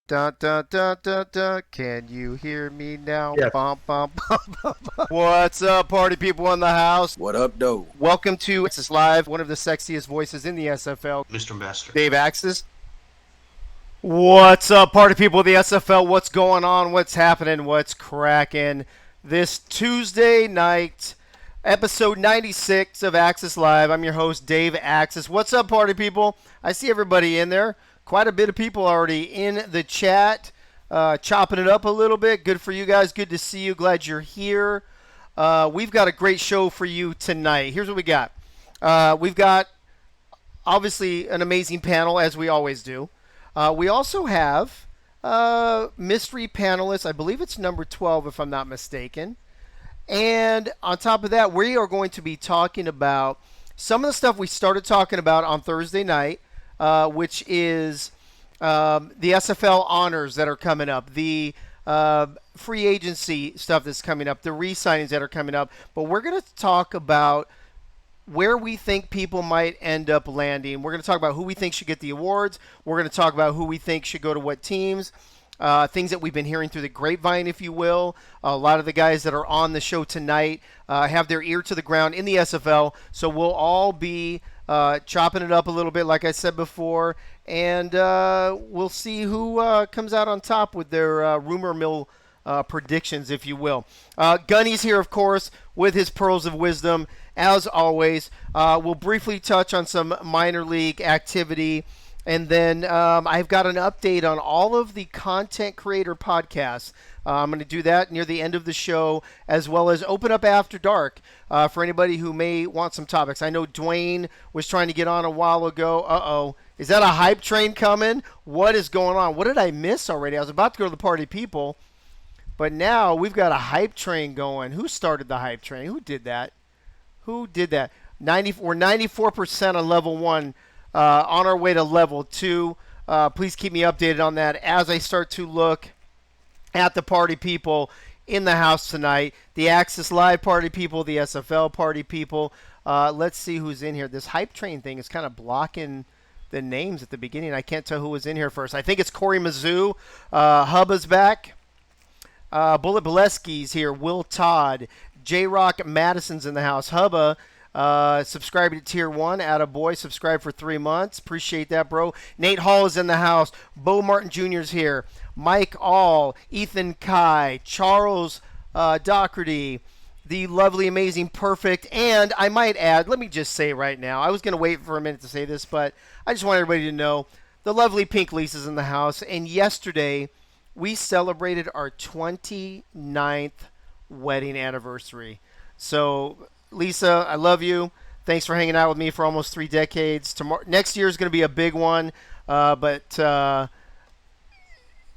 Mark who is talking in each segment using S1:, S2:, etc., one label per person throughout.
S1: Dun, dun, dun, dun, dun. Can you hear me now?
S2: Yes.
S1: Bum, bum, bum, bum, bum. What's up, party people in the house?
S3: What up, though?
S1: Welcome to Axis Live, one of the sexiest voices in the SFL,
S4: Mr. Master.
S1: Dave Axis. What's up, party people of the SFL? What's going on? What's happening? What's cracking? This Tuesday night, episode 96 of Axis Live. I'm your host, Dave Axis. What's up, party people? I see everybody in there. Quite a bit of people already in the chat, chopping it up a little bit. Good for you guys. Good to see you. Glad you're here. We've got a great show for you tonight. Here's what we got. We've got, obviously, an amazing panel, as we always do. We also have mystery panelist. I believe it's number 12, if I'm not mistaken. And on top of that, we are going to be talking about some of the stuff we started talking about on Thursday night, which is the SFL honors that are coming up, the free agency stuff that's coming up, the re-signings that are coming up. But we're going to talk about where we think people might end up landing. We're going to talk about who we think should get the awards. We're going to talk about who we think should go to what teams. Things that we've been hearing through the grapevine, if you will. A lot of the guys that are on the show tonight have their ear to the ground in the SFL, so we'll all be chopping it up a little bit, like I said before, and we'll see who comes out on top with their rumor mill predictions, if you will. Gunny's here, of course, with his pearls of wisdom, as always. We'll briefly touch on some minor league activity. And then I've got an update on all of the content creator podcasts. I'm going to do that near the end of the show, as well as open up after dark for anybody who may want some topics. I know Dwayne was trying to get on a while ago. Uh-oh. Is that a hype train coming? What is going on? What did I miss already? I was about to go to the party people, but now we've got a hype train going. Who started the hype train? Who did that? Who did that? We're 94% on level 1. On our way to level 2. Please keep me updated on that as I start to look at the party people in the house tonight. The Axis Live party people, the SFL party people. Let's see who's in here. This hype train thing is kind of blocking the names at the beginning. I can't tell who was in here first. I think it's Corey Mizzou. Hubba's back. Bullet Bolesky's here. Will Todd. J-Rock Madison's in the house. Hubba. Subscribe to Tier 1. Attaboy. Subscribe for 3 months. Appreciate that, bro. Nate Hall is in the house. Bo Martin Jr. is here. Mike All. Ethan Kai. Charles Doherty. The lovely, amazing, perfect, and I might add, let me just say right now, I was going to wait for a minute to say this, but I just want everybody to know, the lovely Pink Lisa's in the house, and yesterday we celebrated our 29th wedding anniversary. So Lisa, I love you. Thanks for hanging out with me for almost 3 decades. Next year is going to be a big one, but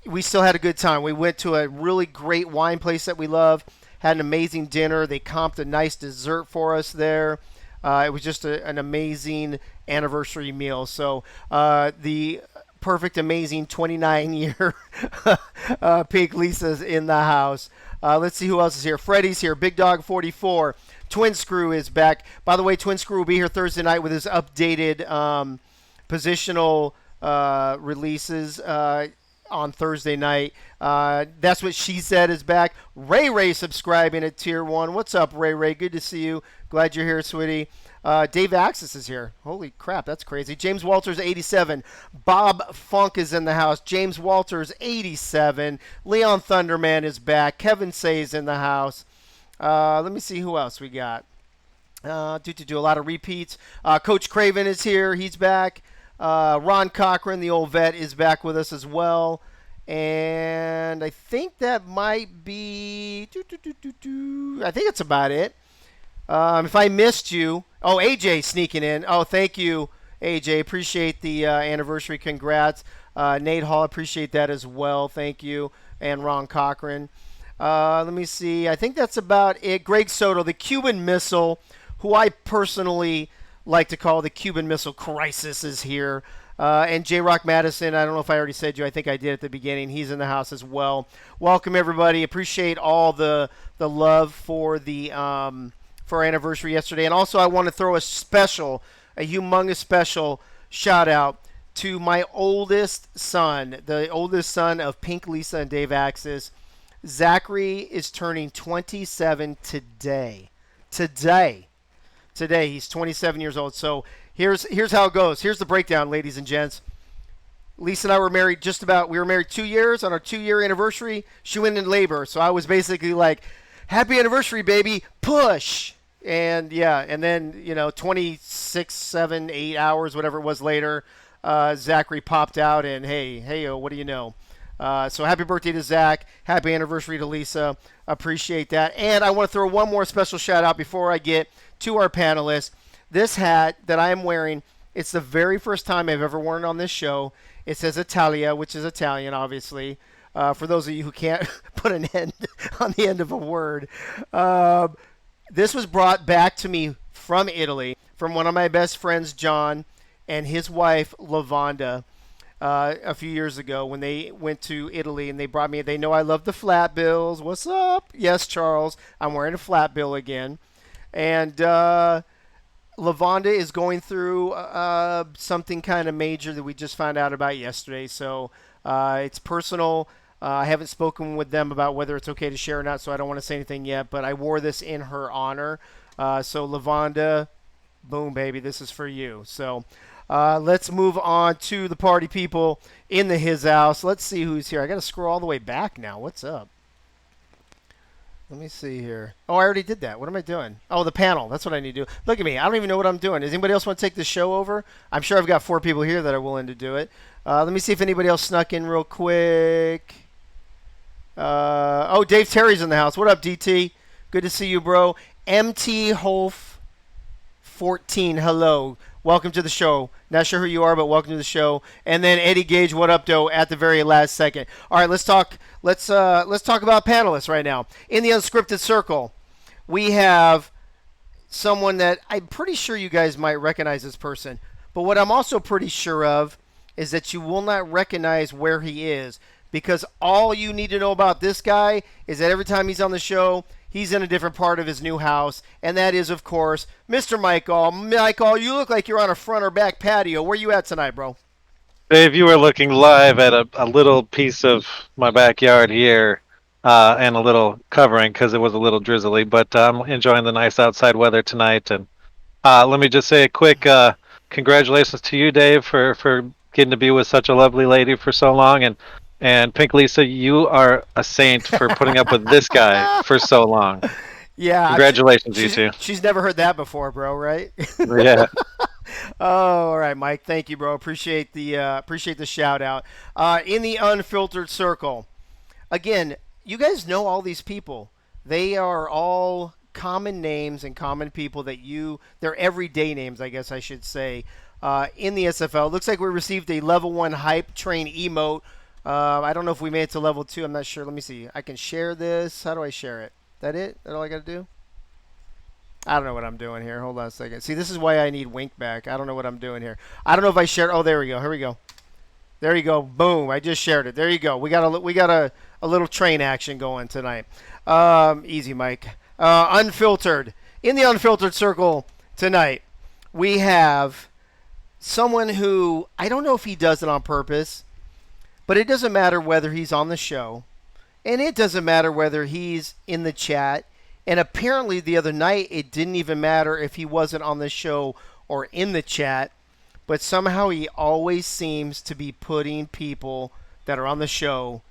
S1: we still had a good time. We went to a really great wine place that we love, had an amazing dinner. They comped a nice dessert for us there. It was just an amazing anniversary meal. So the perfect, amazing 29-year Pink Lisa's in the house. Let's see who else is here. Freddie's here. Big Dog 44. Twin Screw is back. By the way, Twin Screw will be here Thursday night with his updated positional releases on Thursday night. That's what she said is back. Ray subscribing at Tier 1. What's up, Ray? Good to see you. Glad you're here, sweetie. Dave Axis is here. Holy crap, that's crazy. James Walters, 87. Bob Funk is in the house. James Walters, 87. Leon Thunderman is back. Kevin Say's in the house. Let me see who else we got. Do a lot of repeats. Coach Craven is here. He's back. Ron Cochran, the old vet, is back with us as well. And I think that might be... I think that's about it. If I missed you... Oh, AJ sneaking in. Oh, thank you, AJ. Appreciate the anniversary. Congrats. Nate Hall, appreciate that as well. Thank you. And Ron Cochran. Let me see. I think that's about it. Greg Soto, the Cuban Missile, who I personally like to call the Cuban Missile Crisis, is here. And J-Rock Madison, I don't know if I already said you. I think I did at the beginning. He's in the house as well. Welcome, everybody. Appreciate all the love for the for our anniversary yesterday. And also I want to throw a humongous special shout out to my oldest son, the oldest son of Pink, Lisa, and Dave Axis. Zachary is turning 27 today. Today, he's 27 years old. So here's how it goes. Here's the breakdown, ladies and gents. Lisa and I were married we were married 2 years. On our 2-year anniversary, she went in labor. So I was basically like, happy anniversary, baby, push. And yeah, and then, 26, 7, 8 hours, whatever it was later, Zachary popped out and hey, what do you know? So happy birthday to Zach. Happy anniversary to Lisa. Appreciate that. And I want to throw one more special shout out before I get to our panelists. This hat that I am wearing, it's the very first time I've ever worn it on this show. It says Italia, which is Italian, obviously. For those of you who can't put an end on the end of a word. This was brought back to me from Italy, from one of my best friends, John, and his wife, Lavonda, a few years ago when they went to Italy, and they brought me, they know I love the flat bills. What's up? Yes, Charles, I'm wearing a flat bill again. And Lavonda is going through something kind of major that we just found out about yesterday. So it's personal. I haven't spoken with them about whether it's okay to share or not, so I don't want to say anything yet. But I wore this in her honor. So Lavonda, boom, baby, this is for you. So let's move on to the party people in the his house. Let's see who's here. I got to scroll all the way back now. What's up? Let me see here. Oh, I already did that. What am I doing? Oh, the panel. That's what I need to do. Look at me. I don't even know what I'm doing. Does anybody else want to take the show over? I'm sure I've got 4 people here that are willing to do it. Let me see if anybody else snuck in real quick. Dave Terry's in the house. What up, DT? Good to see you, bro. MT Holf 14. Hello. Welcome to the show. Not sure who you are, but welcome to the show. And then Eddie Gage, what up, though, at the very last second. All right, let's talk about panelists right now. In the unscripted circle, we have someone that I'm pretty sure you guys might recognize this person. But what I'm also pretty sure of is that you will not recognize where he is, because all you need to know about this guy is that every time he's on the show, he's in a different part of his new house, and that is, of course, Mr. Michael. Michael, you look like you're on a front or back patio. Where you at tonight, bro?
S2: Dave, you were looking live at a little piece of my backyard here and a little covering because it was a little drizzly, but I'm enjoying the nice outside weather tonight. And let me just say a quick congratulations to you, Dave, for getting to be with such a lovely lady for so long. And Pink Lisa, you are a saint for putting up with this guy for so long.
S1: Yeah.
S2: Congratulations, you two.
S1: She's never heard that before, bro, right?
S2: Yeah.
S1: Oh, all right, Mike. Thank you, bro. Appreciate the shout out. In the unfiltered circle, again, you guys know all these people. They are all common names and common people they're everyday names, I guess I should say. In the SFL, looks like we received a level 1 hype train emote. I don't know if we made it to level 2. I'm not sure. Let me see. I can share this. How do I share it? That it? That all I got to do? I don't know what I'm doing here. Hold on a second. See, this is why I need Wink back. I don't know what I'm doing here. I don't know if I shared. Oh, there we go. Here we go. There you go. Boom. I just shared it. There you go. We got a little train action going tonight. Easy, Mike. Unfiltered. In the unfiltered circle tonight, we have someone who, I don't know if he does it on purpose, but it doesn't matter whether he's on the show, and it doesn't matter whether he's in the chat. And apparently the other night, it didn't even matter if he wasn't on the show or in the chat. But somehow he always seems to be putting people that are on the show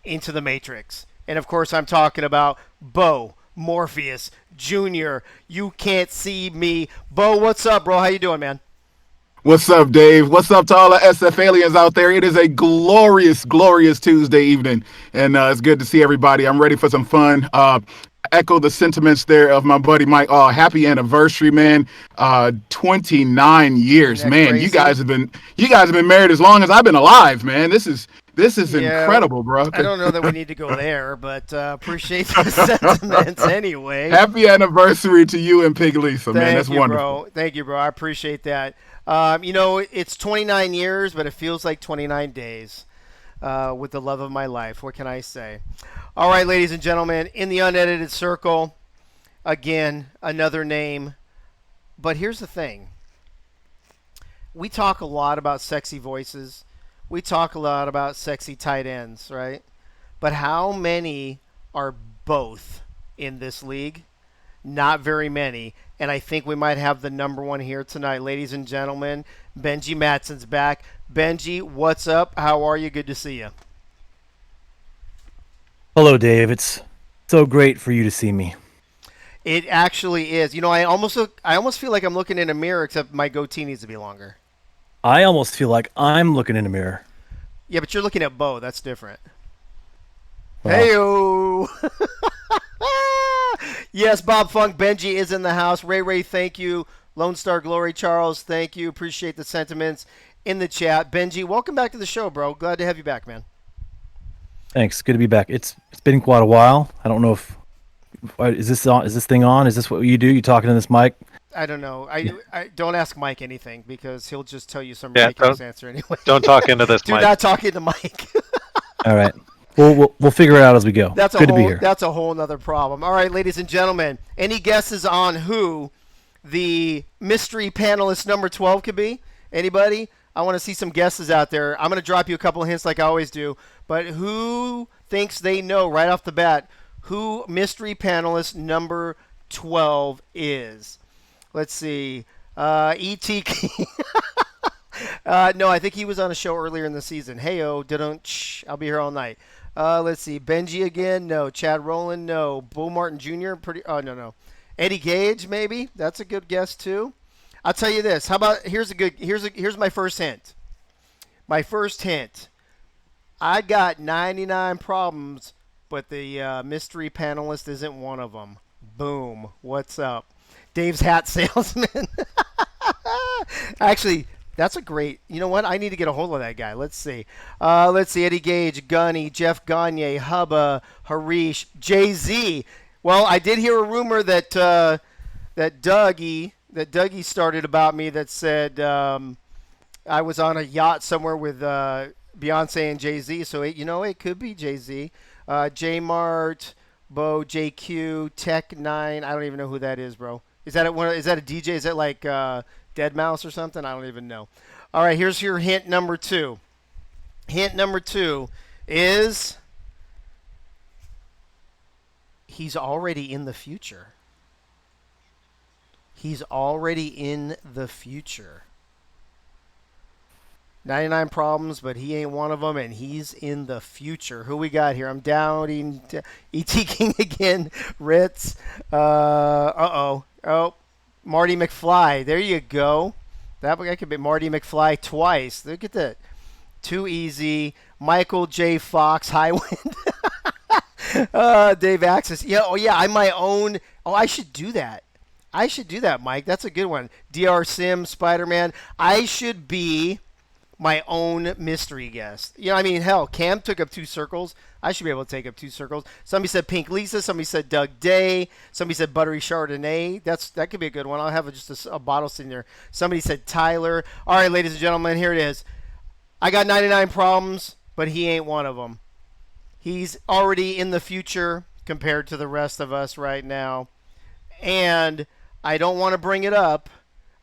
S1: into the Matrix. And, of course, I'm talking about Bo, Morpheus, Jr. You can't see me. Bo, what's up, bro? How you doing, man?
S3: What's up, Dave? What's up to all the SF aliens out there? It is a glorious, glorious Tuesday evening, and it's good to see everybody. I'm ready for some fun. Echo the sentiments there of my buddy Mike. Oh, happy anniversary, man. 29 years, man.
S1: Crazy?
S3: You guys have been married as long as I've been alive, man. This is incredible, bro.
S1: I don't know that we need to go there, but appreciate the sentiments anyway.
S3: Happy anniversary to you and Pig Lisa, man. That's wonderful.
S1: Bro. Thank you, bro. I appreciate that. It's 29 years, but it feels like 29 days with the love of my life. What can I say? All right, ladies and gentlemen, in the unedited circle, again, another name. But here's the thing. we talk a lot about sexy voices. We talk a lot about sexy tight ends, right? But how many are both in this league? Not very many. And I think we might have the number one here tonight. Ladies and gentlemen, Benji Matson's back. Benji, what's up? How are you? Good to see you.
S4: Hello, Dave. It's so great for you to see me.
S1: It actually is. You know, I almost feel like I'm looking in a mirror, except my goatee needs to be longer.
S4: I almost feel like I'm looking in a mirror.
S1: Yeah, but you're looking at Bo. That's different.
S4: Wow.
S1: Heyo! Yes, Bob Funk, Benji is in the house. Ray, thank you. Lone Star Glory, Charles, thank you. Appreciate the sentiments in the chat. Benji, welcome back to the show, bro. Glad to have you back, man.
S4: Thanks. Good to be back. It's been quite a while. I don't know if is this on? Is this thing on? Is this what you do? You talking to this mic?
S1: I don't know. I don't ask Mike anything because he'll just tell you some
S2: Yeah,
S1: ridiculous answer anyway.
S2: Don't talk into this
S1: Do
S2: mic.
S1: not talk into Mike.
S4: All right. We'll figure it out as we go.
S1: That's
S4: Good to be here.
S1: That's a whole nother problem. All right, ladies and gentlemen, any guesses on who the mystery panelist number 12 could be? Anybody? I want to see some guesses out there. I'm going to drop you a couple of hints like I always do. But who thinks they know right off the bat who mystery panelist number 12 is? Let's see. E.T. No, I think he was on a show earlier in the season. Heyo, didn't. I'll be here all night. Let's see. Benji again? No. Chad Rowland? No. Bo Martin Jr.? No. Eddie Gage? Maybe. That's a good guess too. I'll tell you this. How about here's my first hint. My first hint. I got 99 problems, but the mystery panelist isn't one of them. Boom. What's up? Dave's hat salesman. Actually, that's a great. You know what? I need to get a hold of that guy. Let's see. Eddie Gage, Gunny, Jeff Gagne, Hubba, Harish, Jay-Z. Well, I did hear a rumor that Dougie started about me that said I was on a yacht somewhere with Beyonce and Jay-Z. So it could be Jay-Z, J Mart, Bo, JQ, Tech 9. I don't even know who that is, bro. Is that a DJ? Is that like Dead Mouse or something? I don't even know. All right, here's your hint number 2. Hint number 2 is he's already in the future. He's already in the future. 99 problems, but he ain't one of them, and he's in the future. Who we got here? I'm doubting E.T. King again. Ritz. Oh, Marty McFly. There you go. That could be Marty McFly twice. Look at that. Too easy. Michael J. Fox. Highwind. Dave Axis. Yeah, I'm my own. Oh, I should do that. Mike. That's a good one. DR Sim, Spider-Man. I should be my own mystery guest. Hell, Cam took up 2 circles. I should be able to take up 2 circles. Somebody said Pink Lisa. Somebody said Doug Day. Somebody said Buttery Chardonnay. That could be a good one. I'll have just a bottle sitting there. Somebody said Tyler. All right, ladies and gentlemen, here it is. I got 99 problems, but he ain't one of them. He's already in the future compared to the rest of us right now. And I don't want to bring it up.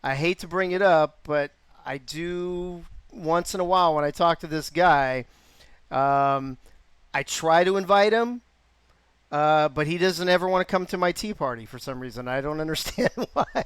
S1: I hate to bring it up, but I do once in a while when I talk to this guy. I try to invite him, but he doesn't ever want to come to my tea party for some reason. I don't understand why.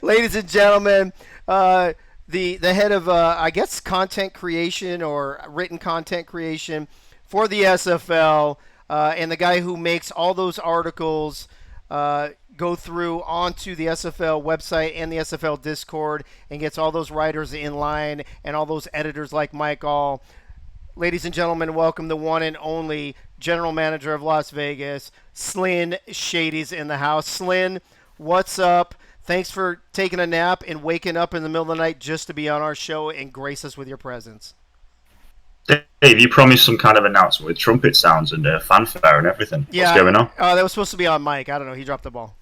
S1: Ladies and gentlemen, the head of, I guess, content creation or written content creation for the SFL, and the guy who makes all those articles go through onto the SFL website and the SFL Discord and gets all those writers in line and all those editors like Mike All. Ladies and gentlemen, welcome the one and only General Manager of Las Vegas, Slyn Shady's in the house. Slyn, what's up? Thanks for taking a nap and waking up in the middle of the night just to be on our show and grace us with your presence.
S5: Dave, you promised some kind of announcement with trumpet sounds and fanfare and everything.
S1: Yeah,
S5: what's going on?
S1: That was supposed to be on Mike. I don't know. He dropped the ball.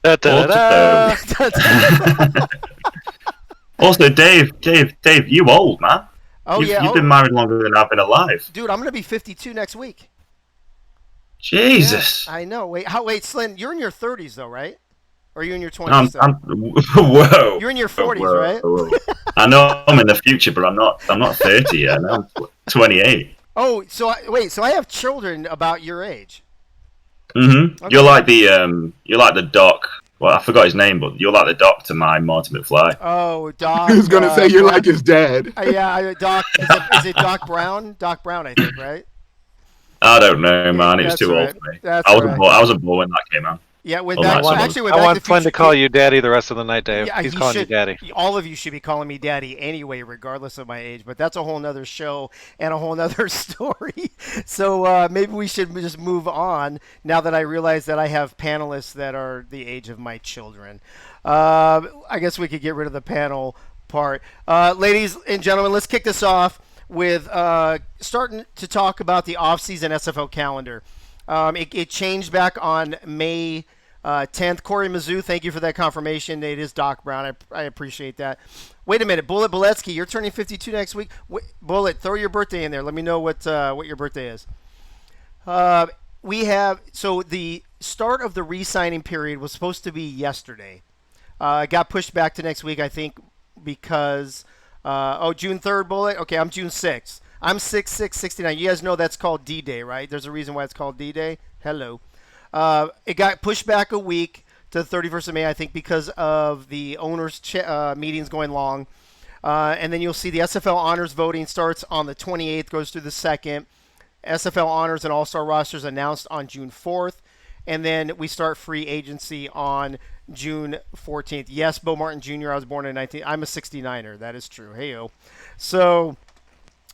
S2: Da-da-da-da.
S5: Also, Dave, you old, man.
S1: Oh,
S5: You've been married longer than I've been alive.
S1: Dude, I'm going to be 52 next week.
S5: Jesus.
S1: Yeah, I know. Wait, Slyn, you're in your 30s, though, right? Or are you in your 20s?
S5: Whoa.
S1: You're in your 40s, right?
S5: Whoa. I know I'm in the future, but I'm not 30 yet. I'm 28.
S1: Oh, wait. So I have children about your age.
S5: Mm-hmm.
S1: Okay.
S5: You're like the doc. Well, I forgot his name, but you're like the doc to my Marty McFly.
S1: Oh, Doc.
S3: He was gonna say you're
S1: Brown.
S3: like his dad.
S1: Doc. Is it Doc Brown? Doc Brown, I think, right?
S5: I don't know, man. It was
S1: That's
S5: too
S1: right.
S5: old for me.
S1: That's
S5: I wasn't
S1: right.
S5: born. I wasn't born when that came out.
S1: Yeah, when
S5: Oh,
S1: back,
S5: nice.
S1: actually, when
S2: I
S1: Back
S2: want
S1: to the
S2: Flynn to
S1: Future
S2: call
S1: came-
S2: you Daddy the rest of the night, Dave.
S1: Yeah,
S2: He's
S1: he
S2: calling you
S1: should-
S2: Daddy.
S1: All of you should be calling me Daddy anyway, regardless of my age. But that's a whole nother show and a whole nother story. So maybe we should just move on now that I realize that I have panelists that are the age of my children. I guess we could get rid of the panel part. Ladies and gentlemen, let's kick this off with starting to talk about the off-season SFL calendar. It changed back on May 10th. Corey Mizzou, thank you for that confirmation. It is Doc Brown. I appreciate that. Wait a minute. Bullet Boletsky, you're turning 52 next week. Bullet, throw your birthday in there. Let me know what your birthday is. So the start of the re-signing period was supposed to be yesterday. It got pushed back to next week, I think, because June 3rd, Bullet. Okay, I'm June 6th. I'm 6/6/69. You guys know that's called D-Day, right? There's a reason why it's called D-Day. Hello. It got pushed back a week to the 31st of May, I think, because of the owners' meetings going long. And then you'll see the SFL honors voting starts on the 28th, goes through the 2nd. SFL honors and all-star rosters announced on June 4th. And then we start free agency on June 14th. Yes, Bo Martin Jr., I was born in 19... I'm a 69er. That is true. Hey-yo. So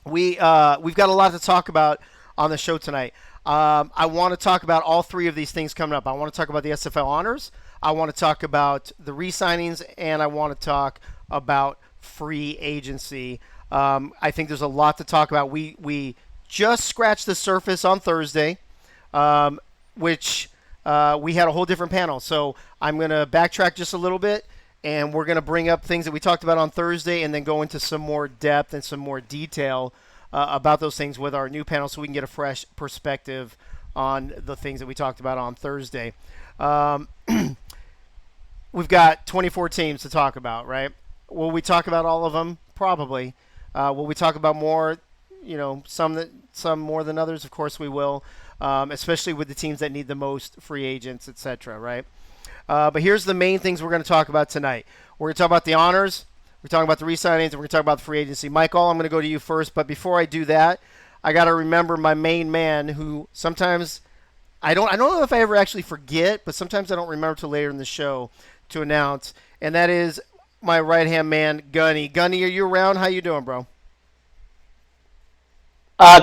S1: we've got a lot to talk about on the show tonight. I want to talk about all three of these things coming up. I want to talk about the SFL honors. I want to talk about the re-signings, and I want to talk about free agency. I think there's a lot to talk about. We just scratched the surface on Thursday, which we had a whole different panel. So I'm going to backtrack just a little bit, and we're going to bring up things that we talked about on Thursday and then go into some more depth and some more detail about those things with our new panel so we can get a fresh perspective on the things that we talked about on Thursday. We've got 24 teams to talk about, right? Will we talk about all of them? Probably. Will we talk about more? Some more than others? Of course we will, especially with the teams that need the most free agents, etc., right? But here's the main things we're going to talk about tonight. We're going to talk about the honors. We're talking about the re-signings, and we're going to talk about the free agency. Michael, I'm going to go to you first, but before I do that, I got to remember my main man who sometimes I don't know if I ever actually forget, but sometimes I don't remember till later in the show to announce, and that is my right-hand man, Gunny. Gunny, are you around? How you doing, bro?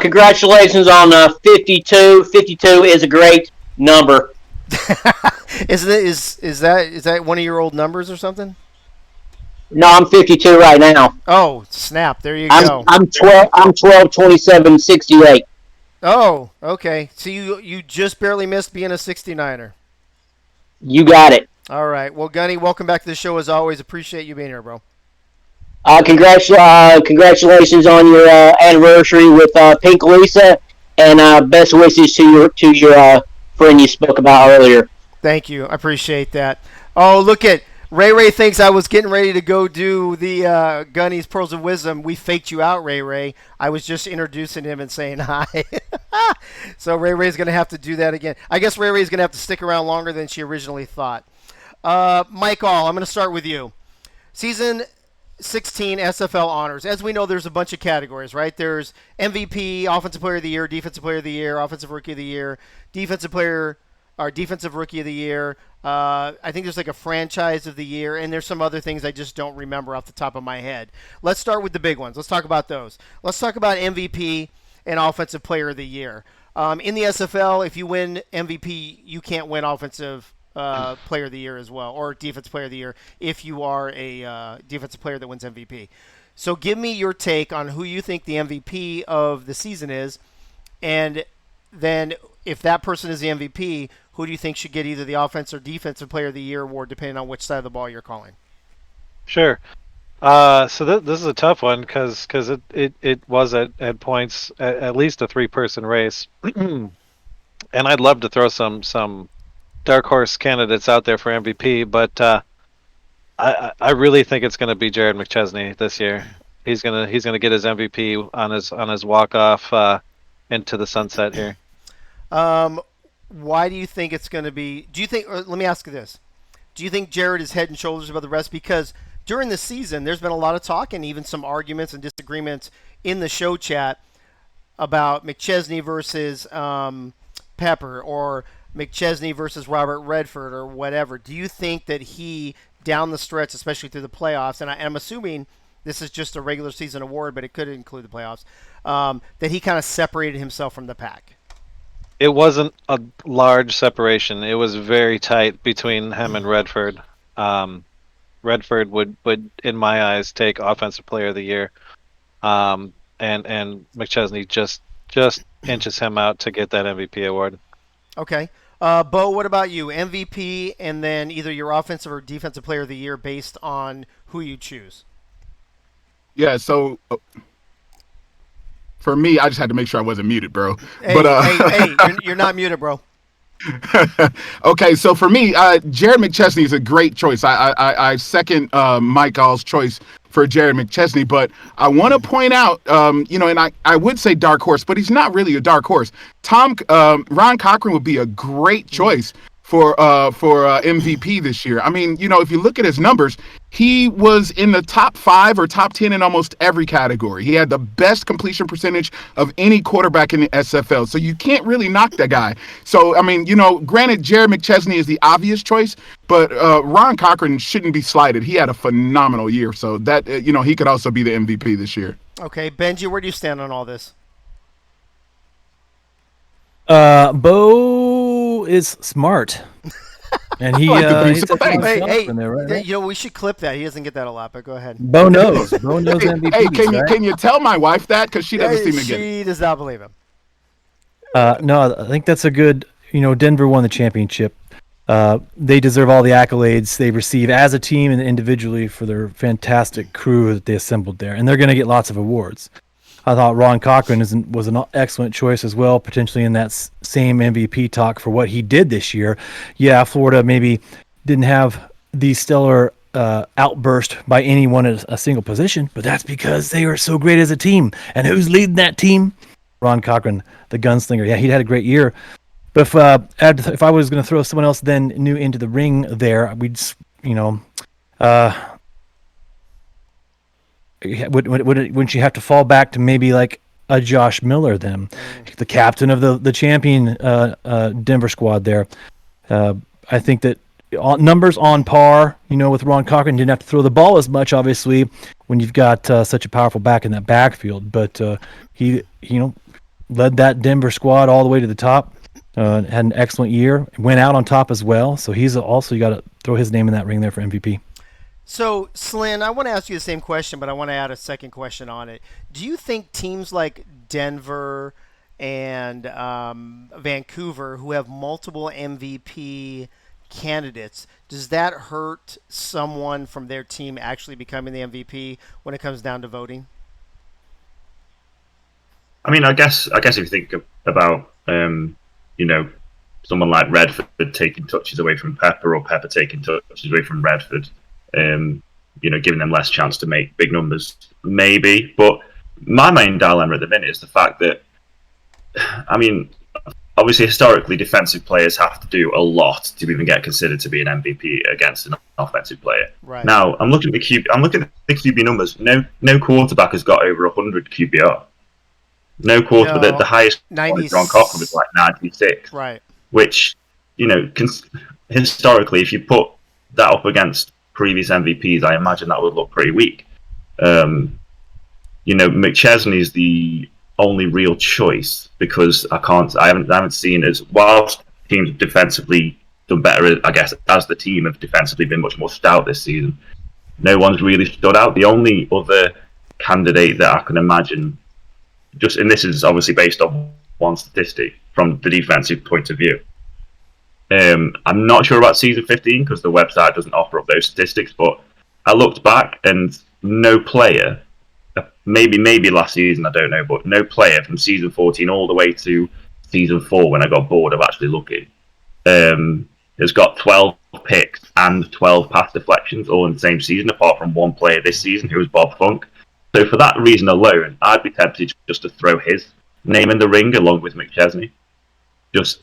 S6: Congratulations on 52. 52 is a great number.
S1: Is that one of your old numbers or something?
S6: No, I'm 52 right now.
S1: Oh, snap. There you go.
S6: I'm 12, 27, 68.
S1: Oh, okay. So you just barely missed being a 69er.
S6: You got it.
S1: All right. Well, Gunny, welcome back to the show as always. Appreciate you being here, bro.
S6: Congratulations on your anniversary with Pink Lisa, and best wishes to your friend you spoke about earlier.
S1: Thank you. I appreciate that. Oh, look at Ray thinks I was getting ready to go do the Gunny's Pearls of Wisdom. We faked you out, Ray. I was just introducing him and saying hi. So Ray's going to have to do that again. I guess Ray's going to have to stick around longer than she originally thought. Michael, I'm going to start with you. Season 16 SFL honors. As we know, there's a bunch of categories, right? There's MVP, Offensive Player of the Year, Defensive Player of the Year, Offensive Rookie of the Year, Defensive Rookie of the Year. I think there's like a Franchise of the Year, and there's some other things I just don't remember off the top of my head. Let's start with the big ones. Let's talk about those. Let's talk about MVP and Offensive Player of the Year. In the SFL, if you win MVP, you can't win Offensive Player of the Year as well, or Defensive Player of the Year if you are a defensive player that wins MVP. So give me your take on who you think the MVP of the season is, and then if that person is the MVP, who do you think should get either the Offensive or Defensive Player of the Year award, depending on which side of the ball you're calling?
S2: Sure. So this is a tough one because it was at points at least a three-person race, and I'd love to throw some dark horse candidates out there for MVP, but I really think it's going to be Jared McChesney this year. He's gonna get his MVP on his walk off into the sunset here.
S1: Why do you think it's going to be? Do you think? Or let me ask you this: do you think Jared is head and shoulders above the rest? Because during the season, there's been a lot of talk and even some arguments and disagreements in the show chat about McChesney versus Pepper or McChesney versus Robert Redford or whatever. Do you think that he, down the stretch, especially through the playoffs, and I'm assuming this is just a regular season award, but it could include the playoffs, that he kind of separated himself from the pack?
S2: It wasn't a large separation. It was very tight between him and Redford. Redford would, in my eyes, take Offensive Player of the Year, and McChesney just inches him out to get that MVP award.
S1: Okay. Bo, what about you? MVP and then either your Offensive or Defensive Player of the Year based on who you choose.
S3: Yeah, so for me, I just had to make sure I wasn't muted, bro.
S1: Hey, you're not muted, bro.
S3: Okay, so for me, Jared McChesney is a great choice. I second Mike All's choice for Jared McChesney, but I want to point out, and I would say dark horse, but he's not really a dark horse. Ron Cochran would be a great choice for MVP this year. I mean, if you look at his numbers, he was in the top 5 or top 10 in almost every category. He had the best completion percentage of any quarterback in the SFL. So you can't really knock that guy. So, I mean, granted, Jared McChesney is the obvious choice, but Ron Cochran shouldn't be slighted. He had a phenomenal year. So that, he could also be the MVP this year.
S1: Okay, Benji, where do you stand on all this?
S4: Bo is smart. And he,
S1: we should clip that. He doesn't get that a lot, but go ahead.
S4: Bo knows MVP.
S3: Hey, can you tell my wife that? Because she doesn't seem to get it.
S1: She does not believe him.
S4: No, I think that's a good. Denver won the championship. They deserve all the accolades they receive as a team and individually for their fantastic crew that they assembled there, and they're going to get lots of awards. I thought Ron Cochran was an excellent choice as well, potentially in that same MVP talk for what he did this year. Yeah, Florida maybe didn't have the stellar outburst by anyone at a single position, but that's because they were so great as a team. And who's leading that team? Ron Cochran, the gunslinger. Yeah, he had a great year. But if I was going to throw someone else then new into the ring there, we'd, wouldn't you have to fall back to maybe like a Josh Miller then, the captain of the champion Denver squad there? I think that numbers on par, with Ron Cochran. Didn't have to throw the ball as much, obviously, when you've got such a powerful back in that backfield. But he led that Denver squad all the way to the top. Had an excellent year. Went out on top as well. So he's also, you got to throw his name in that ring there for MVP.
S1: So, Slyn, I want to ask you the same question, but I want to add a second question on it. Do you think teams like Denver and Vancouver, who have multiple MVP candidates, does that hurt someone from their team actually becoming the MVP when it comes down to voting?
S5: I mean, I guess if you think about, someone like Redford taking touches away from Pepper, or Pepper taking touches away from Redford, giving them less chance to make big numbers, maybe. But my main dilemma at the minute is the fact that, I mean, obviously historically defensive players have to do a lot to even get considered to be an MVP against an offensive player.
S1: Right.
S5: Now I'm looking at the QB numbers. No quarterback has got over 100 QBR. No quarterback. The highest one, Ron Cochran, was like 96.
S1: Right. Which,
S5: historically, if you put that up against previous MVPs, I imagine that would look pretty weak. McChesney is the only real choice because I haven't seen as whilst teams have defensively done better. I guess as the team have defensively been much more stout this season. No one's really stood out. The only other candidate that I can imagine, and this is obviously based on one statistic from the defensive point of view. I'm not sure about season 15 because the website doesn't offer up those statistics, but I looked back and no player, maybe last season, I don't know, but no player from season 14 all the way to season 4 when I got bored of actually looking, has got 12 picks and 12 pass deflections all in the same season, apart from one player this season who was Bob Funk. So for that reason alone, I'd be tempted just to throw his name in the ring along with McChesney, just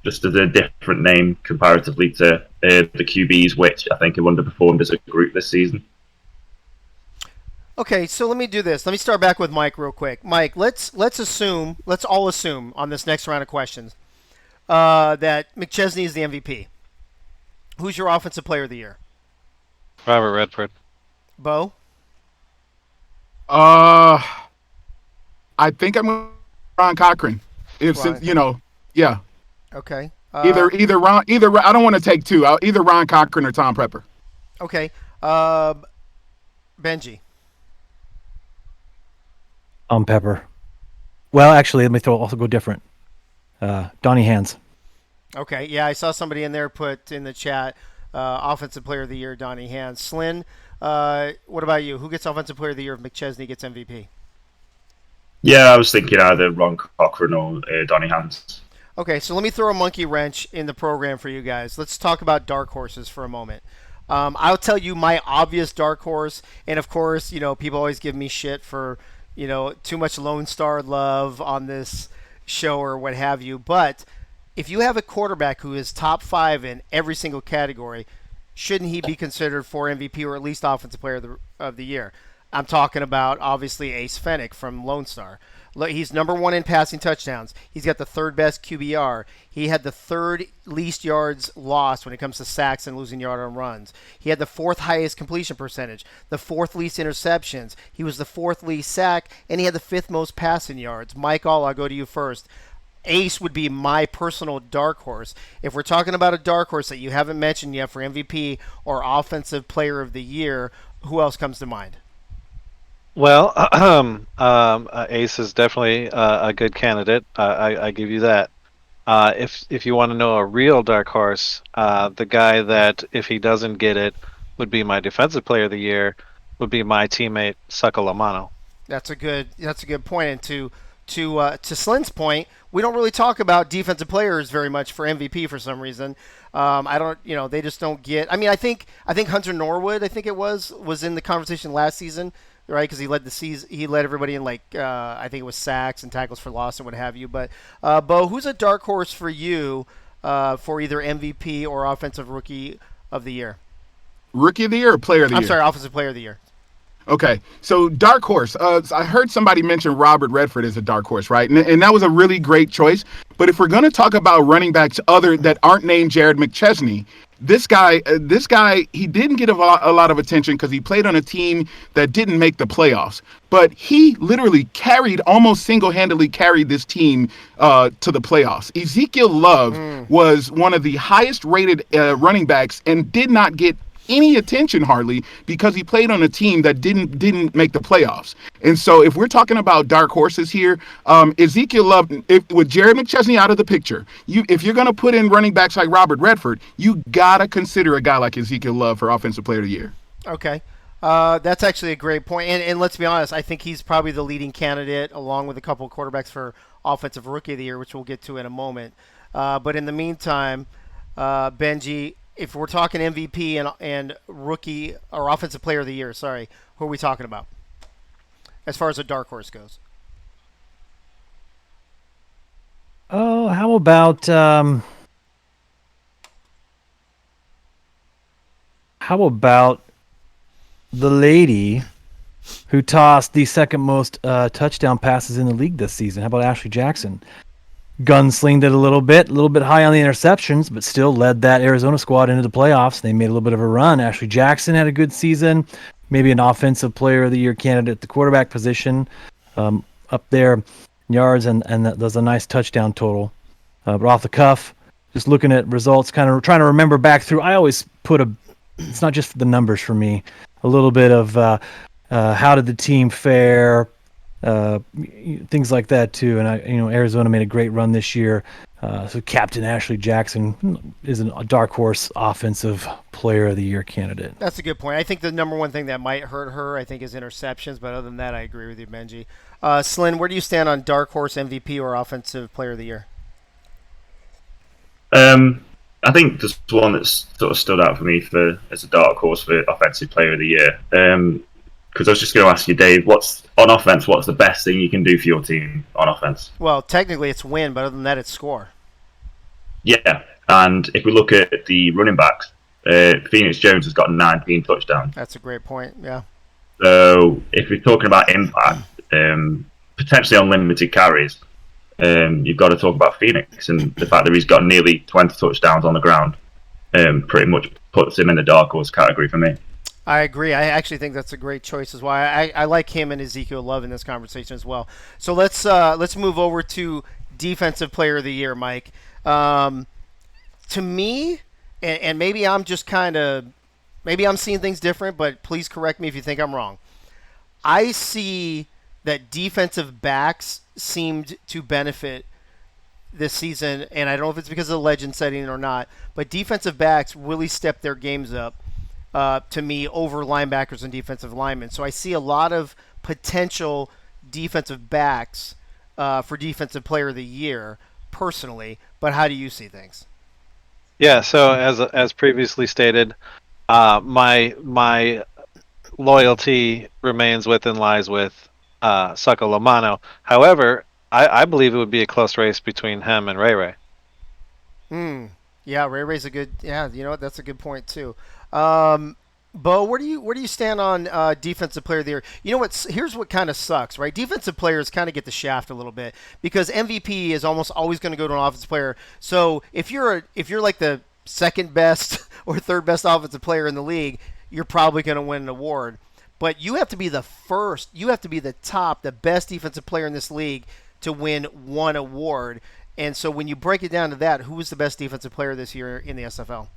S5: as a different name comparatively to the QBs, which I think have underperformed as a group this season.
S1: Okay, so let me do this. Let me start back with Mike real quick. Mike, let's all assume on this next round of questions that McChesney is the MVP. Who's your offensive player of the year?
S2: Robert Redford.
S1: Bo?
S3: I think I'm going Ron Cochran. Yeah.
S1: Okay.
S3: Either I don't want to take two. Either Ron Cochran or Tom Prepper.
S1: Okay. Benji.
S4: Pepper. Well, actually, let me also go different. Donnie Hands.
S1: Okay. Yeah, I saw somebody in there put in the chat offensive player of the year, Donnie Hands. Slyn, what about you? Who gets offensive player of the year if McChesney gets MVP?
S5: Yeah, I was thinking either Ron Cochran or Donny Hans.
S1: Okay, so let me throw a monkey wrench in the program for you guys. Let's talk about dark horses for a moment. I'll tell you my obvious dark horse, and of course, people always give me shit for, too much Lone Star love on this show or what have you. But if you have a quarterback who is top 5 in every single category, shouldn't he be considered for MVP or at least offensive player of the year? I'm talking about, obviously, Ace Fennick from Lone Star. He's number 1 in passing touchdowns. He's got the 3rd best QBR. He had the 3rd least yards lost when it comes to sacks and losing yard on runs. He had the 4th highest completion percentage, the 4th least interceptions. He was the 4th least sack, and he had the 5th most passing yards. Mike All, I'll go to you first. Ace would be my personal dark horse. If we're talking about a dark horse that you haven't mentioned yet for MVP or Offensive Player of the Year, who else comes to mind?
S2: Well, Ace is definitely a good candidate. I give you that. If you want to know a real dark horse, the guy that if he doesn't get it would be my defensive player of the year would be my teammate Succalamano.
S1: That's a good point. And to Slyn's point, we don't really talk about defensive players very much for MVP for some reason. I don't, they just don't get. I mean, I think Hunter Norwood, was in the conversation last season. Right, because he led the season. He led everybody in I think it was sacks and tackles for loss and what have you. But Bo, who's a dark horse for you for either MVP or Offensive Rookie of the Year?
S3: Rookie of the year or player of the year?
S1: I'm sorry, Offensive Player of the Year.
S3: Okay, so dark horse. I heard somebody mention Robert Redford as a dark horse, right? And that was a really great choice. But if we're going to talk about running backs that aren't named Jared McChesney, this guy, he didn't get a lot of attention because he played on a team that didn't make the playoffs. But he literally almost single-handedly carried this team to the playoffs. Ezekiel Love was one of the highest-rated running backs and did not get any attention hardly because he played on a team that didn't make the playoffs. And so if we're talking about dark horses here, Ezekiel Love, with Jared McChesney out of the picture, if you're going to put in running backs like Robert Redford, you got to consider a guy like Ezekiel Love for Offensive Player of the Year.
S1: Okay. That's actually a great point. And let's be honest, I think he's probably the leading candidate along with a couple of quarterbacks for Offensive Rookie of the Year, which we'll get to in a moment. But in the meantime, Benji, if we're talking MVP and rookie or Offensive Player of the Year, who are we talking about as far as a dark horse goes?
S4: Oh, how about the lady who tossed the second most touchdown passes in the league this season? How about Ashley Jackson? Gunslinged it a little bit high on the interceptions, but still led that Arizona squad into the playoffs. They made a little bit of a run. Ashley Jackson had a good season, maybe an Offensive Player of the Year candidate at the quarterback position, up there in yards, and that was a nice touchdown total. But off the cuff, just looking at results, kind of trying to remember back through. I always it's not just the numbers for me, a little bit of how did the team fare, things like that too. And Arizona made a great run this year. So Captain Ashley Jackson is a dark horse Offensive Player of the Year candidate.
S1: That's a good point. I think the number one thing that might hurt her, is interceptions. But other than that, I agree with you, Benji. Slyn, where do you stand on dark horse MVP or Offensive Player of the Year?
S5: I think there's one that's sort of stood out for me as a dark horse for Offensive Player of the Year. Because I was just going to ask you, Dave, what's the best thing you can do for your team on offense?
S1: Well, technically it's win, but other than that, it's score.
S5: Yeah, and if we look at the running backs, Phoenix Jones has got 19 touchdowns.
S1: That's a great point, yeah.
S5: So if we're talking about impact, potentially unlimited carries, you've got to talk about Phoenix, and the fact that he's got nearly 20 touchdowns on the ground pretty much puts him in the dark horse category for me.
S1: I agree. I actually think that's a great choice as well. I like him and Ezekiel Love in this conversation as well. So let's move over to Defensive Player of the Year, Mike. To me, and maybe I'm just maybe I'm seeing things different, but please correct me if you think I'm wrong. I see that defensive backs seemed to benefit this season, and I don't know if it's because of the legend setting or not, but defensive backs really stepped their games up. To me, over linebackers and defensive linemen. So I see a lot of potential defensive backs for Defensive Player of the Year, personally. But how do you see things?
S2: Yeah, so as previously stated, my loyalty remains with and lies with Succo Lomano. However, I believe it would be a close race between him and Ray Ray.
S1: Yeah, Ray Ray's a good. Yeah, you know what? That's a good point too. Bo, where do you stand on Defensive Player of the Year? You know what? Here's what kind of sucks, right? Defensive players kind of get the shaft a little bit because MVP is almost always going to go to an offensive player. So if you're like the second best or third best offensive player in the league, you're probably going to win an award. But you have to be the first. You have to be the top, the best defensive player in this league to win one award. And so when you break it down to that, who was the best defensive player this year in the SFL?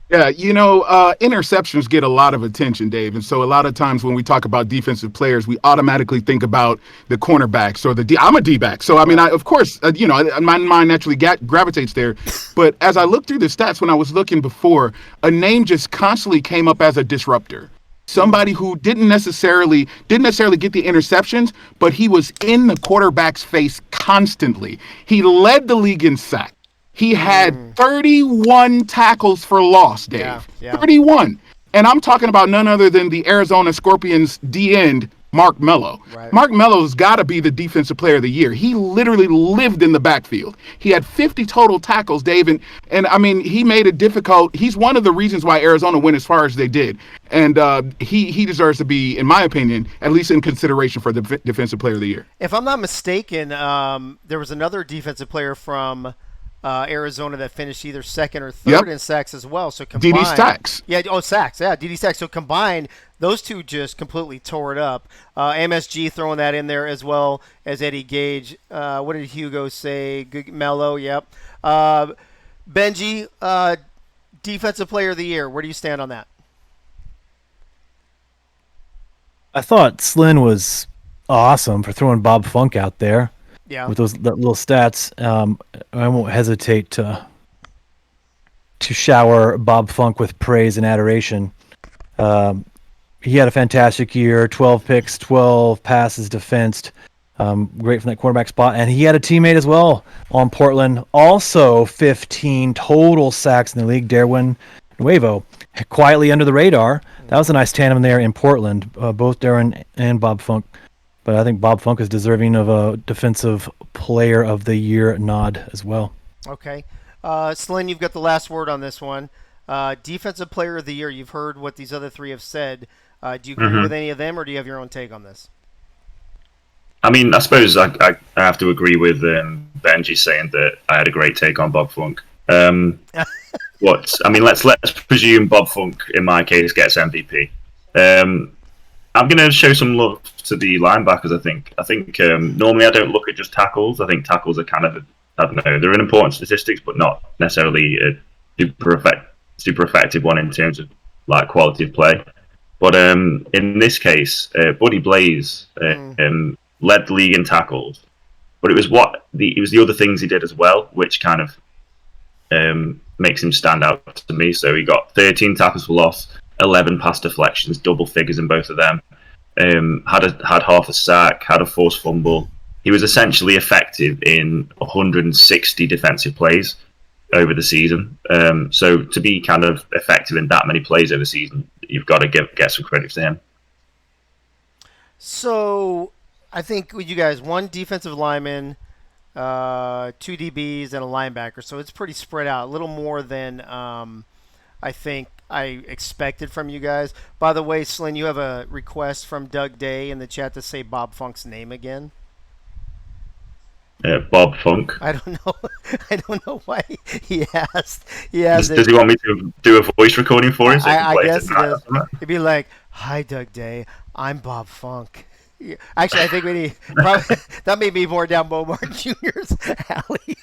S3: Yeah, interceptions get a lot of attention, Dave. And so a lot of times when we talk about defensive players, we automatically think about the cornerbacks or I'm a D-back. So, I mean, of course, my mind naturally gravitates there. But as I looked through the stats when I was looking before, a name just constantly came up as a disruptor. Somebody who didn't necessarily get the interceptions, but he was in the quarterback's face constantly. He led the league in sacks. He had 31 tackles for loss, Dave. Yeah. 31. And I'm talking about none other than the Arizona Scorpions D-end, Mark Mello. Right. Mark Mello's got to be the Defensive Player of the Year. He literally lived in the backfield. He had 50 total tackles, Dave. And I mean, he made it difficult. He's one of the reasons why Arizona went as far as they did. And he deserves to be, in my opinion, at least in consideration for the Defensive Player of the Year.
S1: If I'm not mistaken, there was another defensive player from Arizona that finished either second or third in sacks as well. So combined,
S3: D.D. Stacks.
S1: Sacks. Yeah, D.D. Stacks. So combined, those two just completely tore it up. MSG throwing that in there as well as Eddie Gage. What did Hugo say? Good, Mello. Yep. Benji, Defensive Player of the Year. Where do you stand on that?
S4: I thought Slynn was awesome for throwing Bob Funk out there.
S1: Yeah.
S4: With those little stats, I won't hesitate to shower Bob Funk with praise and adoration. He had a fantastic year, 12 picks, 12 passes defensed, great from that quarterback spot. And he had a teammate as well on Portland, also 15 total sacks in the league, Derwin Nuevo, quietly under the radar. That was a nice tandem there in Portland, both Derwin and Bob Funk. But I think Bob Funk is deserving of a Defensive Player of the Year nod as well.
S1: Okay. Slynn, you've got the last word on this one. Defensive Player of the Year, you've heard what these other three have said. Do you agree with any of them, or do you have your own take on this?
S5: I mean, I suppose I have to agree with Benji saying that I had a great take on Bob Funk. Let's presume Bob Funk, in my case, gets MVP. I'm going to show some love to the linebackers, I think normally I don't look at just tackles. I think tackles are kind of, I don't know, they're an important statistics, but not necessarily a super effective one in terms of like quality of play. But in this case, Buddy Blaze led the league in tackles, but it was the other things he did as well, which kind of makes him stand out to me. So he got 13 tackles for loss, 11 pass deflections, double figures in both of them. Had half a sack, had a forced fumble. He was essentially effective in 160 defensive plays over the season. So to be kind of effective in that many plays over the season, you've got to get some credit to him.
S1: So I think with you guys, one defensive lineman, two DBs, and a linebacker. So it's pretty spread out, a little more than I think I expected from you guys. By the way, Slyn, you have a request from Doug Day in the chat to say Bob Funk's name again.
S5: Bob Funk.
S1: I don't know. I don't know why he asked.
S5: Does he want me to do a voice recording for him? So
S1: I guess he does. It'd be like, "Hi, Doug Day. I'm Bob Funk." Yeah. Actually, I think we need probably, that may be more down Beaumont Jr.'s alley.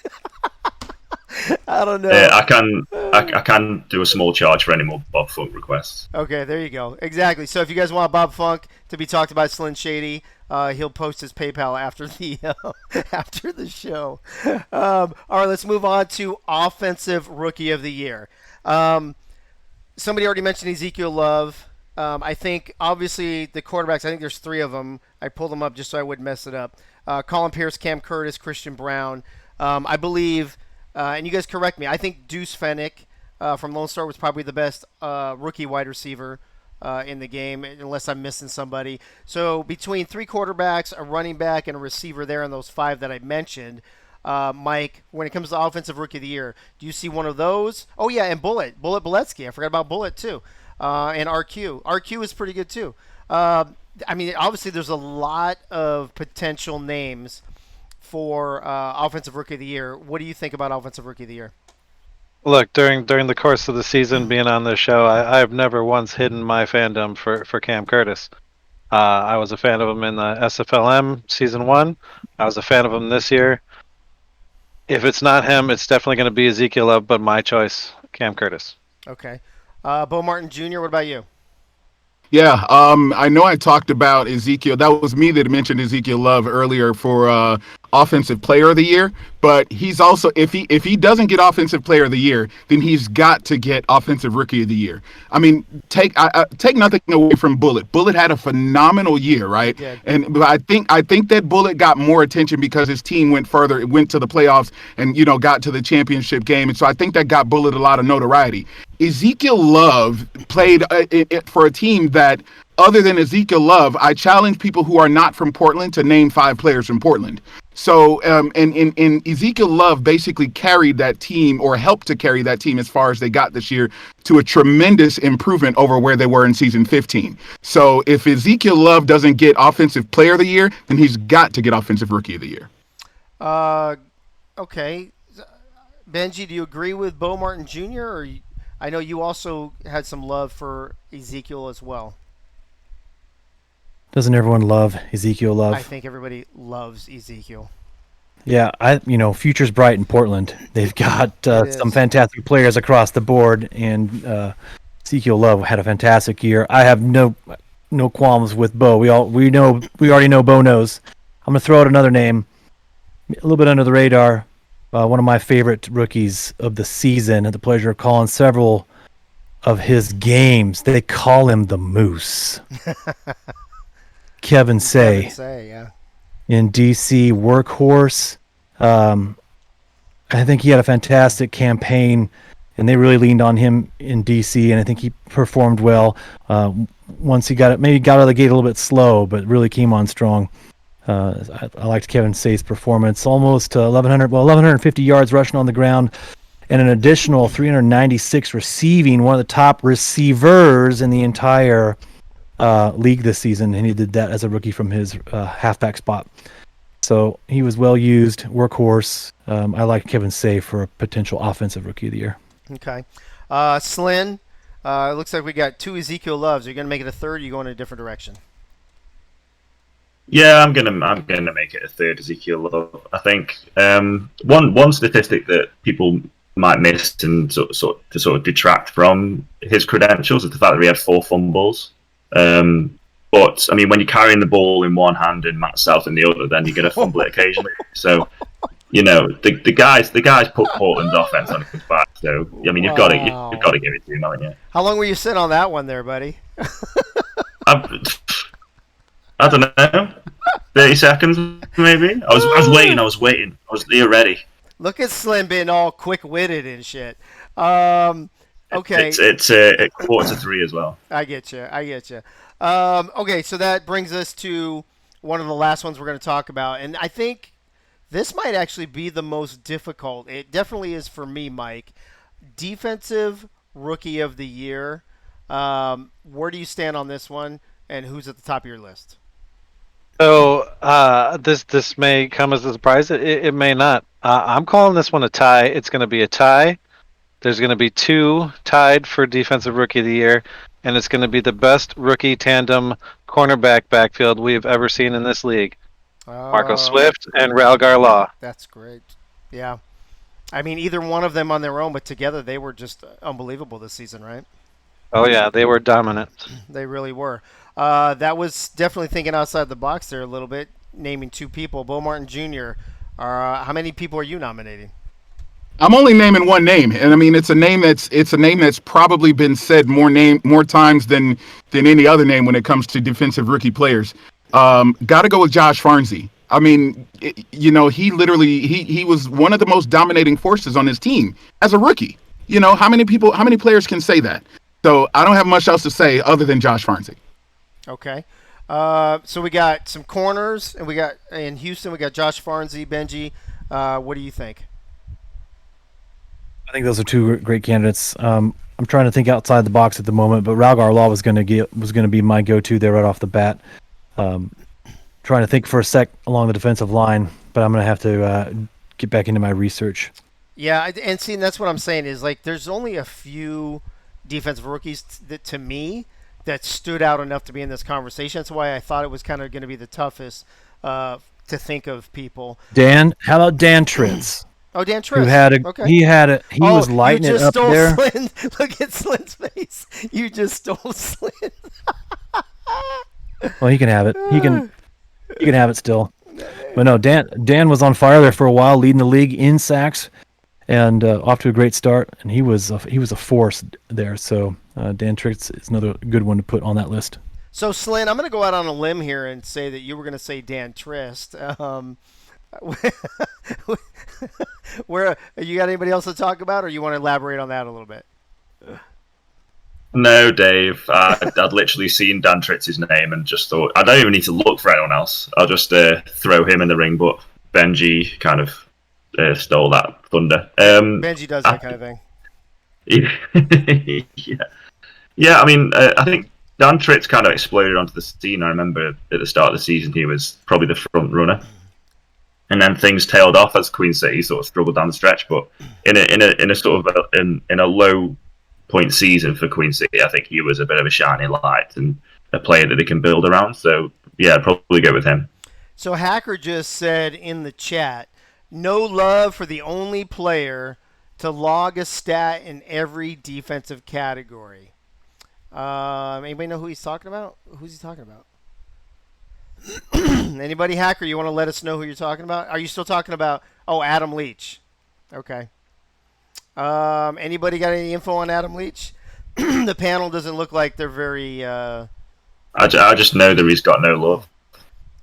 S1: I don't know.
S5: I can do a small charge for any more Bob Funk requests.
S1: Okay, there you go. Exactly. So if you guys want Bob Funk to be talked about, Slyn Shady, he'll post his PayPal after the show. All right, let's move on to Offensive Rookie of the Year. Somebody already mentioned Ezekiel Love. I think, obviously, the quarterbacks, I think there's three of them. I pulled them up just so I wouldn't mess it up. Colin Pierce, Cam Curtis, Christian Brown. I believe, and you guys correct me, I think Deuce Fennick from Lone Star was probably the best rookie wide receiver in the game, unless I'm missing somebody. So between three quarterbacks, a running back, and a receiver there in those five that I mentioned, Mike, when it comes to Offensive Rookie of the Year, do you see one of those? Oh, yeah, and Bullet Boletsky. I forgot about Bullet, too. And RQ. RQ is pretty good, too. I mean, obviously, there's a lot of potential names for Offensive Rookie of the Year. What do you think about Offensive Rookie of the Year?
S2: Look, during the course of the season, being on this show, I've never once hidden my fandom for Cam Curtis. I was a fan of him in the SFLm Season 1. I was a fan of him this year. If it's not him, it's definitely going to be Ezekiel Love, but my choice, Cam Curtis.
S1: Okay. Bo Martin Jr., what about you?
S3: Yeah, I know I talked about Ezekiel. That was me that mentioned Ezekiel Love earlier for Offensive Player of the Year. But he's also, if he doesn't get Offensive Player of the Year, then he's got to get Offensive Rookie of the Year. I mean, take nothing away from Bullet. Bullet had a phenomenal year, right?
S1: Yeah.
S3: And I think that Bullet got more attention because his team went further, it went to the playoffs, and got to the championship game. And so I think that got Bullet a lot of notoriety. Ezekiel Love played for a team that, other than Ezekiel Love, I challenge people who are not from Portland to name 5 players from Portland. So, and Ezekiel Love basically carried that team, or helped to carry that team as far as they got this year, to a tremendous improvement over where they were in season 15. So if Ezekiel Love doesn't get Offensive Player of the Year, then he's got to get Offensive Rookie of the Year.
S1: Okay. Benji, do you agree with Bo Martin Jr., or I know you also had some love for Ezekiel as well.
S4: Doesn't everyone love Ezekiel Love?
S1: I think everybody loves Ezekiel.
S4: Yeah, future's bright in Portland. They've got some fantastic players across the board, and Ezekiel Love had a fantastic year. I have no qualms with Bo. We already know Bo knows. I'm gonna throw out another name, a little bit under the radar. One of my favorite rookies of the season. Had the pleasure of calling several of his games. They call him the Moose. Kevin Say,
S1: yeah.
S4: In DC, workhorse. I think he had a fantastic campaign, and they really leaned on him in DC, and I think he performed well. Once he got out of the gate a little bit slow, but really came on strong. I liked Kevin Say's performance. Almost 1,150 yards rushing on the ground, and an additional 396 receiving. One of the top receivers in the entire league this season, and he did that as a rookie from his halfback spot. So he was well used, workhorse. I like Kevin Say for a potential Offensive Rookie of the Year.
S1: Okay. Slyn, it looks like we got 2 Ezekiel Loves. Are you going to make it a third, or are you going in a different direction?
S5: Yeah, I'm gonna make it a third Ezekiel Love. I think one statistic that people might miss and to sort of detract from his credentials is the fact that he had 4 fumbles. But I mean, when you're carrying the ball in one hand and Matt South in the other, then you're gonna fumble it occasionally. So, the guys put Portland's offense on his back. So I mean, you've got to give it to him, haven't you?
S1: How long were you sitting on that one there, buddy?
S5: I don't know, 30 seconds maybe. I was waiting. I was there ready.
S1: Look at Slim being all quick-witted and shit. Okay,
S5: It's at 2:45 as well.
S1: I get you. I get you. Okay, so that brings us to one of the last ones we're going to talk about, and I think this might actually be the most difficult. It definitely is for me, Mike. Defensive Rookie of the Year. Where do you stand on this one, and who's at the top of your list?
S2: So this may come as a surprise. It may not. I'm calling this one a tie. It's going to be a tie. There's going to be 2 tied for Defensive Rookie of the Year, and it's going to be the best rookie tandem cornerback backfield we've ever seen in this league. Marco Swift and Ralgar Law.
S1: That's great. Yeah. I mean, either one of them on their own, but together they were just unbelievable this season, right?
S2: Oh yeah, they were dominant.
S1: They really were. That was definitely thinking outside the box there a little bit, naming 2 people. Bo Martin Jr. How many people are you nominating?
S3: I'm only naming one name, and I mean it's a name that's probably been said more times than any other name when it comes to defensive rookie players. Got to go with Josh Farnsey. I mean, he literally he was one of the most dominating forces on his team as a rookie. How many players can say that? So I don't have much else to say other than Josh Farnsey.
S1: Okay. So we got some corners, and we got in Houston. We got Josh Farnsey, Benji. What do you think?
S4: I think those are 2 great candidates. I'm trying to think outside the box at the moment, but Ralgar Law was going to be my go-to there right off the bat. Trying to think for a sec along the defensive line, but I'm going to have to get back into my research.
S1: Yeah, and see, that's what I'm saying is like there's only a few defensive rookies that to me that stood out enough to be in this conversation. That's why I thought it was kind of going to be the toughest to think of people.
S4: Dan, how about Dan Tritz?
S1: Oh, Dan Tritz.
S4: Who had a
S1: okay.
S4: He was lighting it up there.
S1: Slin. Look at Slin's face. You just stole Slin.
S4: Well, he can have it. He can have it still. But no, Dan was on fire there for a while, leading the league in sacks, and off to a great start. And he was a force there. So Dan Tritz is another good one to put on that list.
S1: So Slin, I'm going to go out on a limb here and say that you were going to say Dan Trist. Where you got anybody else to talk about, or you want to elaborate on that a little bit?
S5: No, Dave. I'd literally seen Dan Tritz's name and just thought I don't even need to look for anyone else. I'll just throw him in the ring. But Benji kind of stole that thunder.
S1: Benji does that kind of thing.
S5: Yeah. I mean, I think Dan Tritz kind of exploded onto the scene. I remember at the start of the season he was probably the front runner. And then things tailed off as Queen City sort of struggled down the stretch. But in a sort of in a low point season for Queen City, I think he was a bit of a shining light and a player that they can build around. So yeah, I'd probably go with him.
S1: So Hacker just said in the chat, no love for the only player to log a stat in every defensive category. Anybody know who he's talking about? Who's he talking about? Anybody, Hacker, you want to let us know who you're talking about? Are you still talking about, Adam Leach? Okay. Anybody got any info on Adam Leach? The panel doesn't look like they're very...
S5: I just know that he's got no love.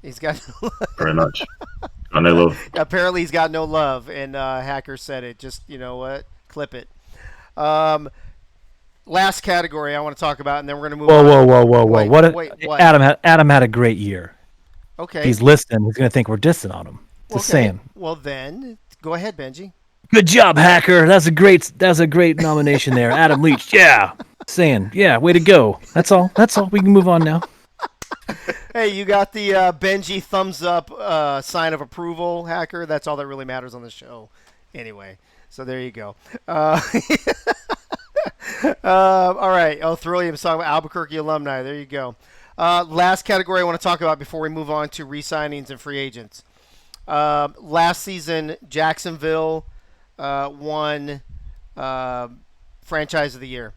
S1: He's got no love.
S5: Very much. Got no love.
S1: Apparently he's got no love, and Hacker said it. Just, you know what? Clip it. Last category I want to talk about, and then we're going to move on.
S4: Whoa.
S1: Wait, what?
S4: Adam had a great year.
S1: Okay.
S4: He's listening. He's going to think we're dissing on him. Just saying.
S1: Well, then, go ahead, Benji.
S4: Good job, Hacker. That's a great nomination there. Adam Leach. Yeah. Saying, yeah, way to go. That's all. We can move on now.
S1: Hey, you got the Benji thumbs up sign of approval, Hacker. That's all that really matters on the show. Anyway, so there you go. All right. Oh, Thrillium's talking about Albuquerque alumni. There you go. Last category I want to talk about before we move on to re-signings and free agents. Last season, Jacksonville won Franchise of the Year.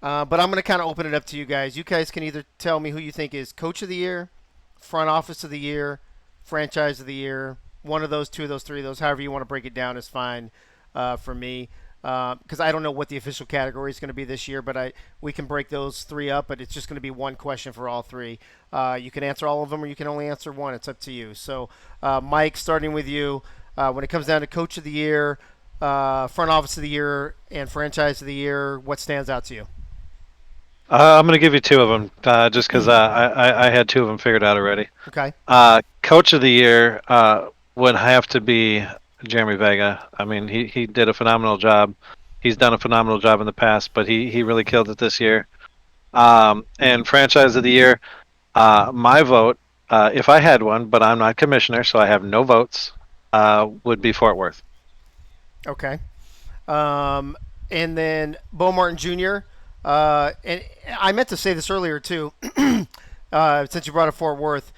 S1: But I'm going to kind of open it up to you guys. You guys can either tell me who you think is Coach of the Year, Front Office of the Year, Franchise of the Year. One of those, two of those, three of those, however you want to break it down is fine for me. Because I don't know what the official category is going to be this year, but we can break those three up, but it's just going to be one question for all three. You can answer all of them, or you can only answer one. It's up to you. So, Mike, starting with you, when it comes down to Coach of the Year, Front Office of the Year, and Franchise of the Year, what stands out to you?
S2: I'm going to give you two of them, just because I had two of them figured out already.
S1: Okay.
S2: Coach of the Year would have to be Jeremy Vega. I mean, he did a phenomenal job. He's done a phenomenal job in the past, but he really killed it this year. And Franchise of the Year, my vote, if I had one, but I'm not commissioner, so I have no votes, would be Fort Worth.
S1: Okay. And then Bo Martin Jr., and I meant to say this earlier too, since you brought up Fort Worth.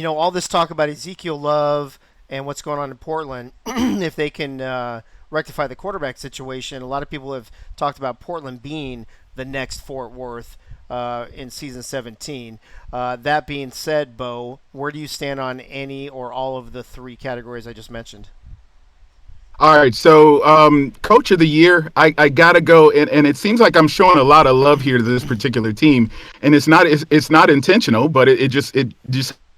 S1: All this talk about Ezekiel Love and what's going on in Portland, if they can rectify the quarterback situation, a lot of people have talked about Portland being the next Fort Worth in season 17. That being said, Bo, where do you stand on any or all of the three categories I just mentioned?
S3: All right, so Coach of the Year, I gotta go, and it seems like I'm showing a lot of love here to this particular team, and it's not intentional, but it just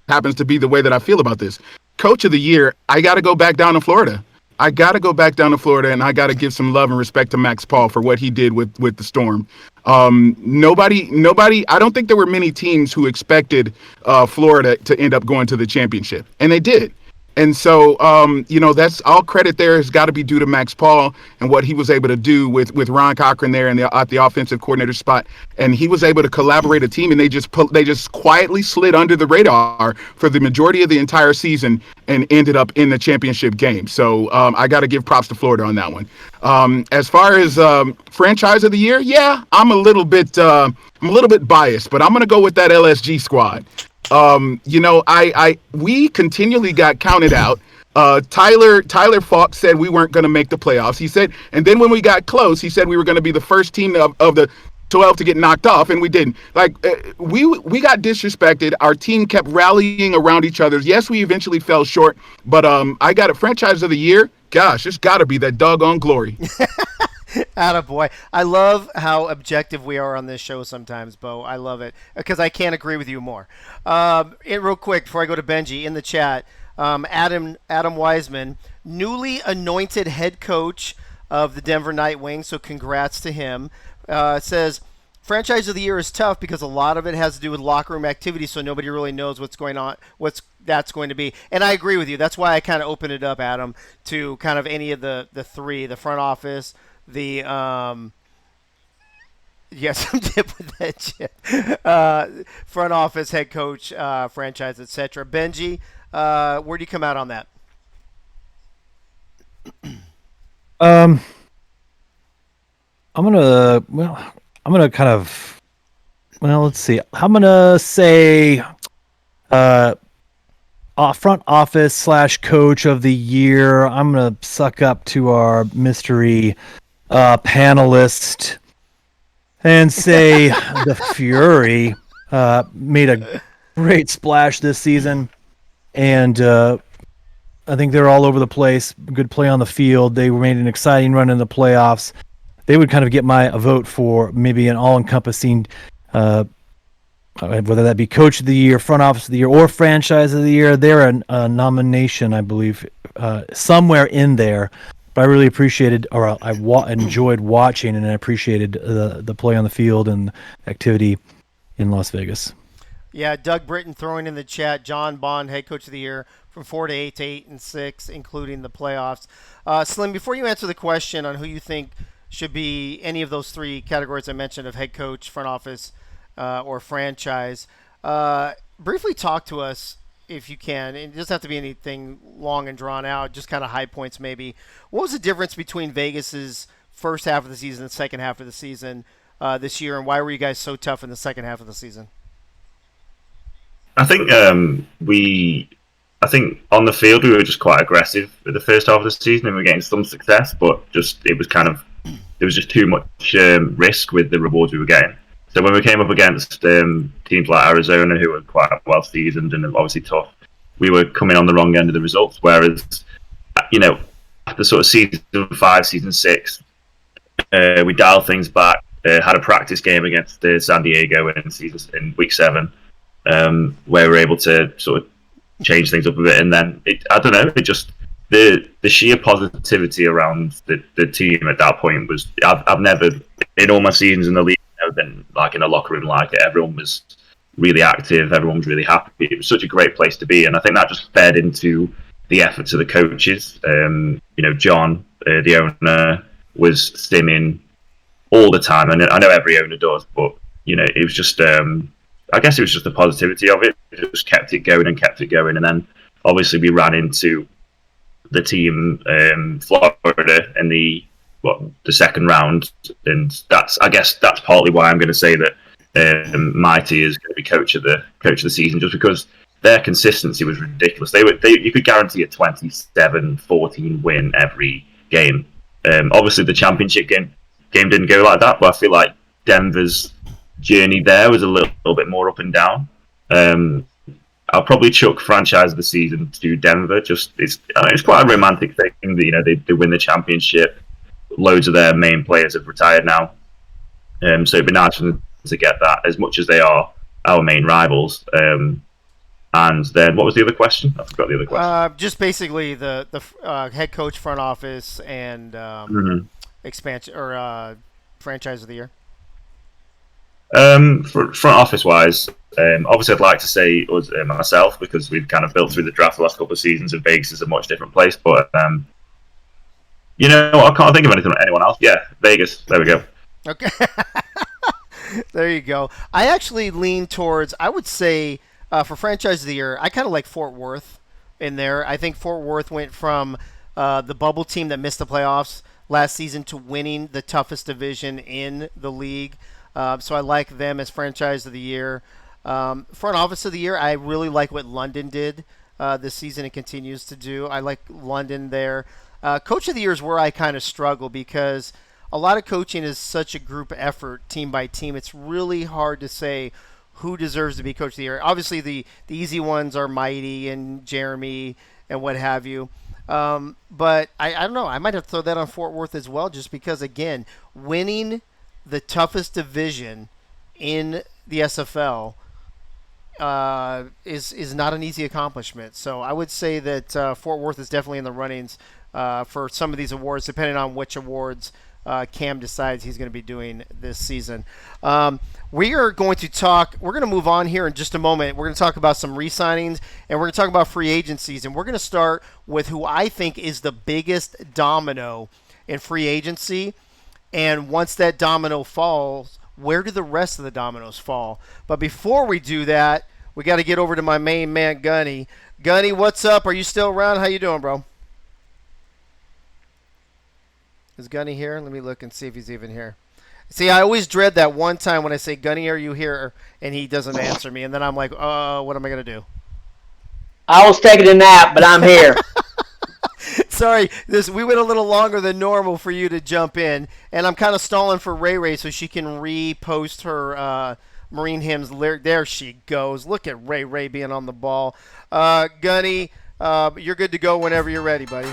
S3: happens to be the way that I feel about this. Coach of the Year, I gotta go back down to Florida. And I gotta give some love and respect to Max Paul for what he did with the Storm. Nobody. I don't think there were many teams who expected Florida to end up going to the championship, and they did. And so, that's all credit there has got to be due to Max Paul and what he was able to do with Ron Cochran there and at the offensive coordinator spot. And he was able to collaborate a team, and they just quietly slid under the radar for the majority of the entire season and ended up in the championship game. So I got to give props to Florida on that one. As far as Franchise of the Year, yeah, I'm a little bit biased, but I'm going to go with that LSG squad. We continually got counted out. Tyler Falk said we weren't going to make the playoffs. He said, and then when we got close, he said we were going to be the first team of the 12 to get knocked off, and we didn't. We got disrespected. Our team kept rallying around each other. Yes, we eventually fell short, but I got a Franchise of the Year. Gosh, it's got to be that doggone Glory.
S1: Attaboy. I love how objective we are on this show sometimes, Bo. I love it because I can't agree with you more. Real quick, before I go to Benji, in the chat, Adam Wiseman, newly anointed head coach of the Denver Nightwings, so congrats to him, says, Franchise of the Year is tough because a lot of it has to do with locker room activity, so nobody really knows what's going on, that's going to be. And I agree with you. That's why I kind of opened it up, Adam, to kind of any of the three, the front office, the yes, I'm dip with that chip. Front office, head coach, franchise, etc. Benji, where do you come out on that?
S4: I'm gonna kind of, let's see. I'm gonna say, front office / coach of the year. I'm gonna suck up to our mystery panelist and say the Fury made a great splash this season, and I think they're all over the place. Good play on the field. They made an exciting run in the playoffs. They would kind of get my vote for maybe an all-encompassing, whether that be Coach of the Year, Front Office of the Year, or Franchise of the Year. They're a nomination, I believe, somewhere in there. But I really appreciated, or I enjoyed watching, and I appreciated the play on the field and activity in Las Vegas.
S1: Yeah, Doug Britton throwing in the chat, John Bond, head coach of the year, from 4 to 8 to 8 and 6, including the playoffs. Slim, before you answer the question on who you think should be any of those three categories I mentioned of head coach, front office, or franchise, briefly talk to us, if you can. It doesn't have to be anything long and drawn out, just kind of high points maybe. What was the difference between Vegas's first half of the season and second half of the season this year, and why were you guys so tough in the second half of the season?
S5: I think I think on the field we were just quite aggressive at the first half of the season, and we were getting some success, but there was just too much risk with the rewards we were getting. So when we came up against teams like Arizona, who were quite well seasoned and obviously tough, we were coming on the wrong end of the results. Whereas, after sort of season 5, season 6, we dialed things back. Had a practice game against San Diego in week 7, where we were able to sort of change things up a bit. And then it the sheer positivity around the team at that point was I've never in all my seasons in the league never been like in a locker room like it. Everyone was really active, everyone was really happy. It was such a great place to be, and I think that just fed into the efforts of the coaches. John, the owner, was stimming all the time, and I know every owner does, but it was just I guess it was just the positivity of it. It just kept it going, and then obviously we ran into the team Florida in the second round, and I guess that's partly why I'm going to say that Mighty is going to be coach of the season, just because their consistency was ridiculous. You could guarantee a 27-14 win every game. Obviously, the championship game didn't go like that, but I feel like Denver's journey there was a little bit more up and down. I'll probably chuck franchise of the season to Denver. It's quite a romantic thing that they win the championship. Loads of their main players have retired now, so it'd be nice for them to get that, as much as they are our main rivals. And then what was the other question? I forgot the other question.
S1: Just basically the head coach, front office, and expansion or franchise of the year.
S5: For front office wise, obviously I'd like to say it was myself, because we've kind of built through the draft the last couple of seasons, and Vegas is a much different place. But I can't think of anyone else. Yeah, Vegas. There we go.
S1: Okay. There you go. I actually lean towards, I would say, for franchise of the year, I kind of like Fort Worth in there. I think Fort Worth went from the bubble team that missed the playoffs last season to winning the toughest division in the league. So I like them as franchise of the year. Front office of the year, I really like what London did this season and continues to do. I like London there. Coach of the year is where I kind of struggle, because a lot of coaching is such a group effort, team by team. It's really hard to say who deserves to be coach of the year. Obviously, the easy ones are Mighty and Jeremy and what have you. But I don't know. I might have to throw that on Fort Worth as well, just because, again, winning the toughest division in the SFL is not an easy accomplishment. So I would say that Fort Worth is definitely in the runnings for some of these awards, depending on which awards Cam decides he's going to be doing this season. We're going to move on here in just a moment. We're going to talk about some re-signings, and we're going to talk about free agencies. And we're going to start with who I think is the biggest domino in free agency. And once that domino falls, where do the rest of the dominoes fall? But before we do that, we got to get over to my main man, Gunny. Gunny, what's up? Are you still around? How you doing, bro? Is Gunny here? Let me look and see if he's even here. See, I always dread that one time when I say, Gunny, are you here? And he doesn't answer me. And then I'm like, what am I going to do?
S6: I was taking a nap, but I'm here.
S1: Sorry, we went a little longer than normal for you to jump in. And I'm kind of stalling for Ray Ray so she can repost her Marine Hymns lyric. There she goes. Look at Ray Ray being on the ball. Gunny, you're good to go whenever you're ready, buddy.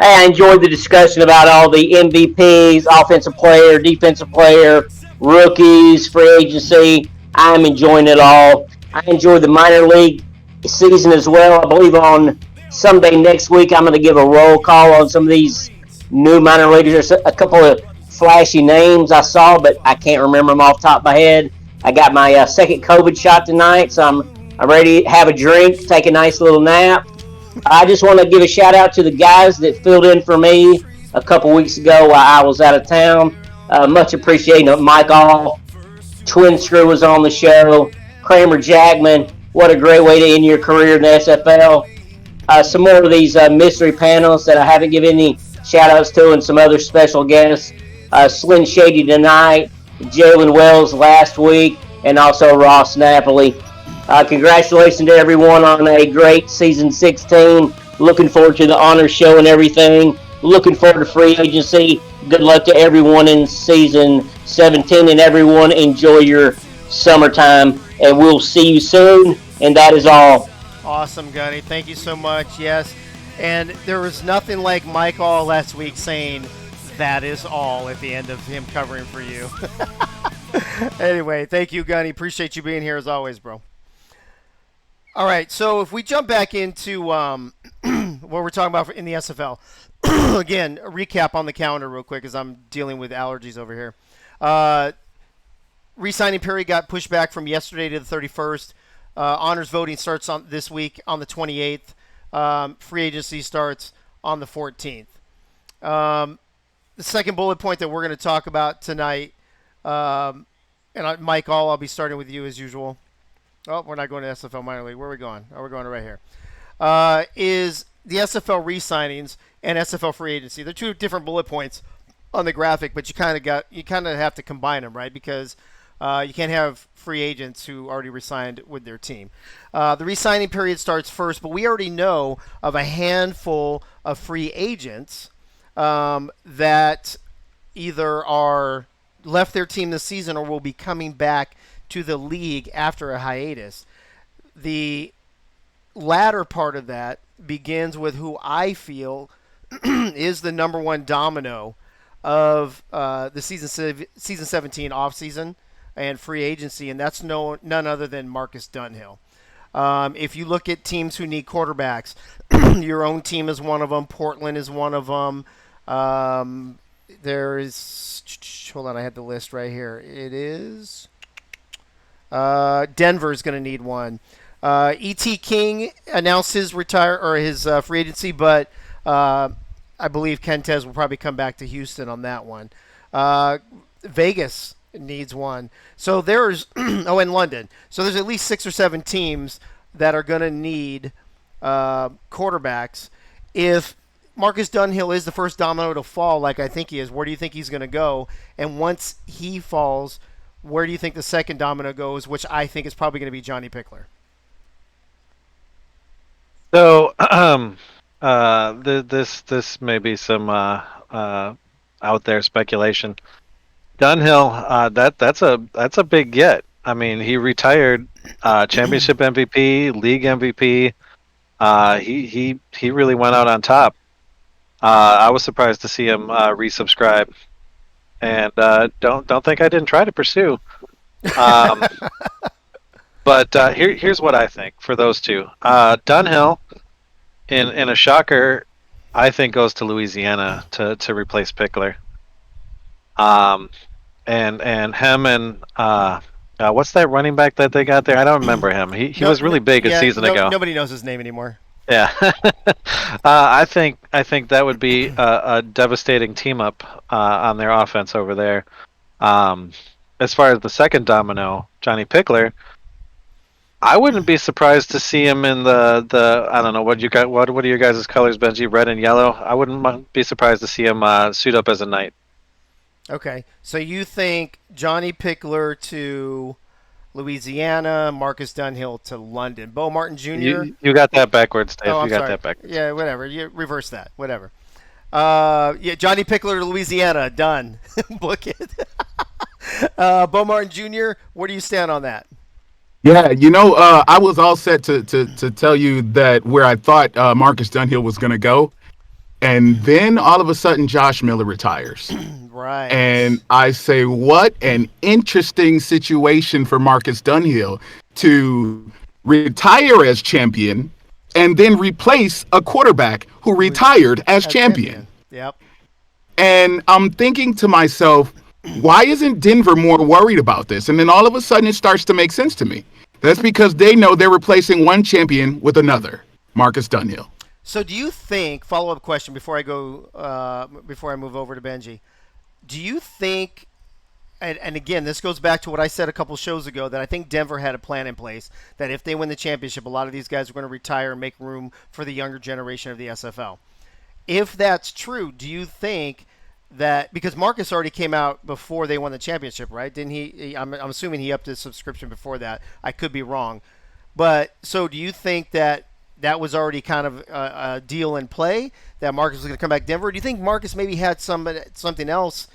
S6: Hey, I enjoyed the discussion about all the MVPs, offensive player, defensive player, rookies, free agency. I'm enjoying it all. I enjoyed the minor league season as well. I believe on Sunday next week I'm going to give a roll call on some of these new minor leaguers. There's a couple of flashy names I saw, but I can't remember them off the top of my head. I got my second COVID shot tonight, so I'm ready to have a drink, take a nice little nap. I just want to give a shout out to the guys that filled in for me a couple weeks ago while I was out of town. Much appreciated. Mike All, Twin Screw was on the show. Kramer Jackman, what a great way to end your career in the SFL. Some more of these mystery panels that I haven't given any shout outs to, and some other special guests. Slim Shady tonight, Jalen Wells last week, and also Ross Napoli. Congratulations to everyone on a great season 16. Looking forward to the honor show and everything. Looking forward to free agency. Good luck to everyone in season 17, and everyone enjoy your summertime. And we'll see you soon. And that is all.
S1: Awesome, Gunny. Thank you so much. Yes. And there was nothing like Mike All last week saying that is all at the end of him covering for you. Anyway, thank you, Gunny. Appreciate you being here as always, bro. All right, so if we jump back into what what we're talking about in the SFL. Again, a recap on the calendar real quick as I'm dealing with allergies over here. Re-signing period got pushed back from yesterday to the 31st. Honors voting starts on this week on the 28th. Free agency starts on the 14th. The second bullet point that we're going to talk about tonight, Mike, I'll be starting with you as usual. Oh, we're not going to SFL minor league. Where are we going? Oh, we're going right here. Is the SFL re-signings and SFL free agency. They're two different bullet points on the graphic, but you kind of have to combine them, right? Because you can't have free agents who already re-signed with their team. The re-signing period starts first, but we already know of a handful of free agents that either are left their team this season or will be coming back to the league after a hiatus. The latter part of that begins with who I feel is the number one domino of the season 17 offseason and free agency, and that's none other than Marcus Dunhill. If you look at teams who need quarterbacks, your own team is one of them. Portland is one of them. There is, hold on, I had the list right here. It is Denver is going to need one. E.T. King announced his free agency, but I believe Kentez will probably come back to Houston on that one. Vegas needs one. So there's and London. So there's at least 6 or 7 teams that are going to need quarterbacks. If Marcus Dunhill is the first domino to fall, like I think he is, where do you think he's going to go? And once he falls, where do you think the second domino goes, which I think is probably going to be Johnny Pickler?
S2: So this may be some out there speculation. Dunhill, that's a big get. I mean, he retired championship MVP, league MVP. He really went out on top. I was surprised to see him resubscribe, and don't think I didn't try to pursue. But here's what I think for those two. Dunhill, in a shocker, I think goes to Louisiana to replace Pickler. And him and what's that running back that they got there? I don't remember him. He was really big a season ago.
S1: Nobody knows his name anymore.
S2: Yeah, I think that would be a devastating team up on their offense over there. As far as the second domino, Johnny Pickler, I wouldn't be surprised to see him in the I don't know what you got. What are your guys' colors, Benji? Red and yellow. I wouldn't be surprised to see him suit up as a knight.
S1: Okay, so you think Johnny Pickler to Louisiana, Marcus Dunhill to London. Bo Martin Jr.
S2: You got that backwards, Dave.
S1: Oh,
S2: you got
S1: sorry.
S2: that backwards.
S1: Yeah, whatever. You reverse that. Whatever. Yeah, Johnny Pickler to Louisiana. Done. Book it. Bo Martin Jr., where do you stand on that?
S3: Yeah, I was all set to tell you that where I thought Marcus Dunhill was going to go. And then all of a sudden, Josh Miller retires.
S1: Right.
S3: And I say, what an interesting situation for Marcus Dunhill to retire as champion and then replace a quarterback who retired as champion.
S1: Yep.
S3: And I'm thinking to myself, why isn't Denver more worried about this? And then all of a sudden, it starts to make sense to me. That's because they know they're replacing one champion with another, Marcus Dunhill.
S1: So do you think, follow-up question before I move over to Benji, do you think, and again, this goes back to what I said a couple shows ago, that I think Denver had a plan in place, that if they win the championship, a lot of these guys are going to retire and make room for the younger generation of the SFL. If that's true, do you think that, because Marcus already came out before they won the championship, right? Didn't he? I'm assuming he upped his subscription before that. I could be wrong. But so do you think that was already kind of a deal in play, that Marcus was going to come back to Denver? Or do you think Marcus maybe had something else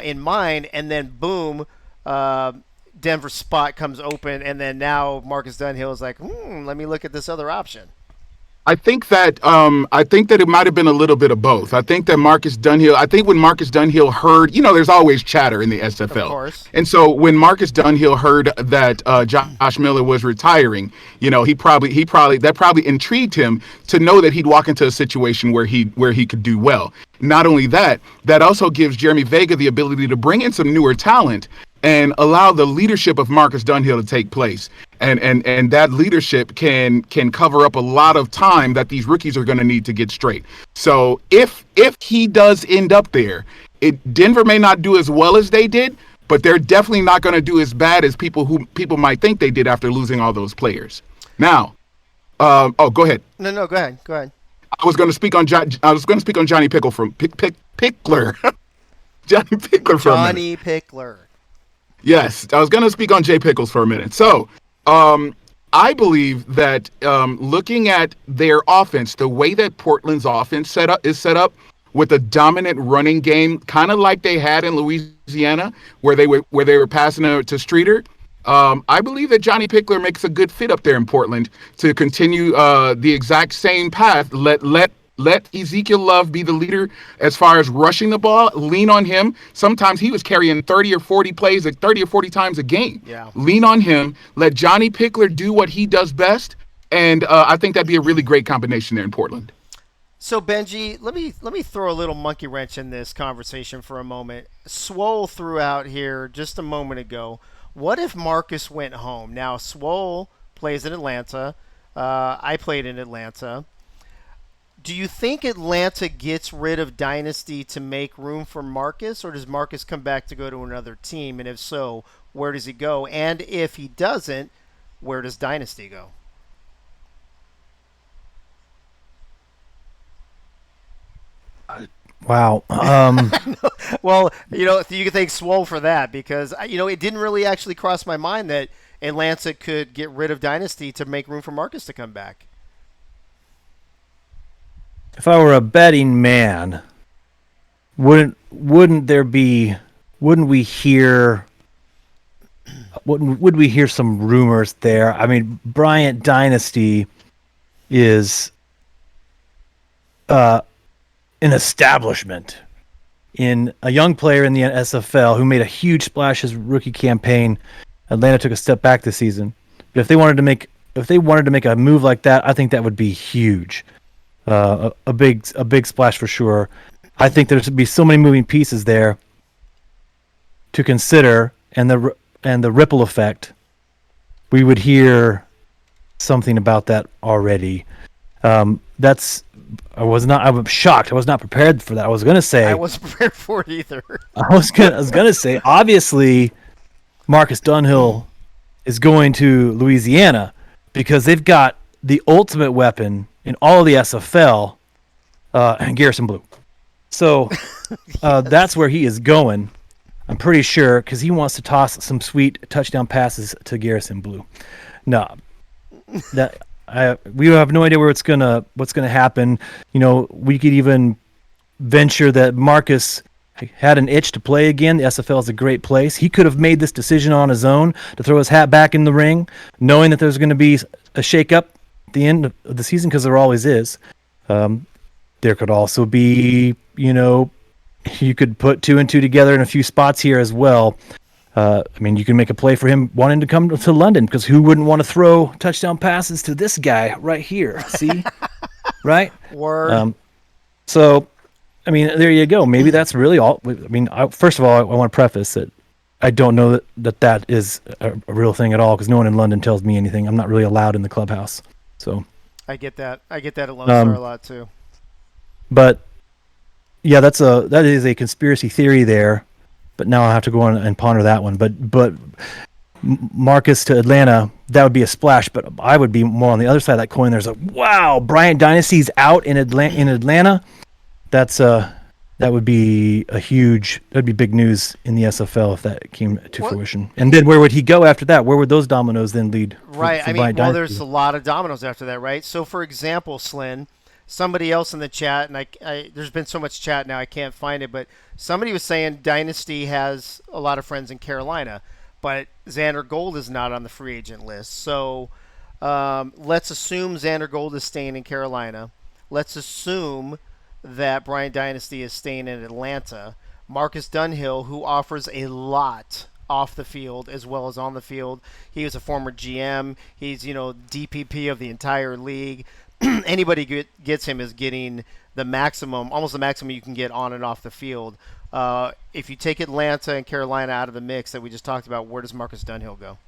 S1: in mind, and then boom, Denver's spot comes open, and then now Marcus Dunhill is like, let me look at this other option?
S3: I think that it might have been a little bit of both. I think that Marcus Dunhill. I think when Marcus Dunhill heard, there's always chatter in the
S1: Of
S3: SFL,
S1: course.
S3: and so when Marcus Dunhill heard that Josh Miller was retiring, that probably intrigued him to know that he'd walk into a situation where he could do well. Not only that, that also gives Jeremy Vega the ability to bring in some newer talent and allow the leadership of Marcus Dunhill to take place. And that leadership can cover up a lot of time that these rookies are going to need to get straight. So if he does end up there, Denver may not do as well as they did, but they're definitely not going to do as bad as people might think they did after losing all those players. Now, go ahead.
S1: No, go ahead. Go ahead.
S3: I was going to speak on Johnny Pickle from Pickler. Johnny Pickler for a minute.
S1: Johnny Pickler.
S3: Yes, I was going to speak on Jay Pickles for a minute. So, I believe that looking at their offense, the way that Portland's offense is set up with a dominant running game, kind of like they had in Louisiana, where they were passing to Streeter. I believe that Johnny Pickler makes a good fit up there in Portland to continue the exact same path. Let Ezekiel Love be the leader as far as rushing the ball. Lean on him. Sometimes he was carrying 30 or 40 plays, like 30 or 40 times a game.
S1: Yeah.
S3: Lean on him. Let Johnny Pickler do what he does best. And I think that'd be a really great combination there in Portland.
S1: So Benji, let me throw a little monkey wrench in this conversation for a moment. Swole threw out here just a moment ago. What if Marcus went home? Now Swole plays in Atlanta. I played in Atlanta. Do you think Atlanta gets rid of Dynasty to make room for Marcus, or does Marcus come back to go to another team? And if so, where does he go? And if he doesn't, where does Dynasty go?
S4: Wow.
S1: Well, you can thank Swole for that because, it didn't really actually cross my mind that Atlanta could get rid of Dynasty to make room for Marcus to come back.
S4: If I were a betting man, wouldn't we hear some rumors there? I mean, Bryant Dynasty is an establishment in a young player in the SFL who made a huge splash his rookie campaign. Atlanta took a step back this season. But if they wanted to make a move like that, I think that would be huge. A big splash for sure. I think there's to be so many moving pieces there to consider, and the ripple effect. We would hear something about that already. I'm shocked. I was not prepared for that. I was gonna say
S1: I wasn't prepared for it either.
S4: I was gonna say obviously Marcus Dunhill is going to Louisiana because they've got the ultimate weapon in all of the SFL, and Garrison Blue. So that's where he is going. I'm pretty sure because he wants to toss some sweet touchdown passes to Garrison Blue. No, we have no idea what's gonna happen. We could even venture that Marcus had an itch to play again. The SFL is a great place. He could have made this decision on his own to throw his hat back in the ring, knowing that there's going to be a shakeup at the end of the season, because there always is. There could also be, you could put 2 and 2 together in a few spots here as well. You can make a play for him wanting to come to London, because who wouldn't want to throw touchdown passes to this guy right here? See? Right?
S1: Word.
S4: There you go. Maybe that's really all. First of all, I want to preface that I don't know that is a real thing at all, because no one in London tells me anything. I'm not really allowed in the clubhouse. So
S1: I get that. I get that at Lone Star a lot too.
S4: But yeah, that is a conspiracy theory there. But now I'll have to go on and ponder that one. But Marcus to Atlanta, that would be a splash. But I would be more on the other side of that coin. There's wow, Bryant Dynasty's out in Atlanta. That would be that'd be big news in the SFL if that came to fruition. And then where would he go after that? Where would those dominoes then lead?
S1: Right. There's a lot of dominoes after that, right? So, for example, Slyn, somebody else in the chat, and I there's been so much chat now I can't find it, but somebody was saying Dynasty has a lot of friends in Carolina, but Xander Gold is not on the free agent list. So, Let's assume Xander Gold is staying in Carolina. Let's assume that Brian Dynasty is staying in Atlanta. Marcus Dunhill, who offers a lot off the field as well as on the field. He was a former GM. He's, DPP of the entire league. Anybody gets him is getting the maximum, almost the maximum you can get on and off the field. If you take Atlanta and Carolina out of the mix that we just talked about, where does Marcus Dunhill go?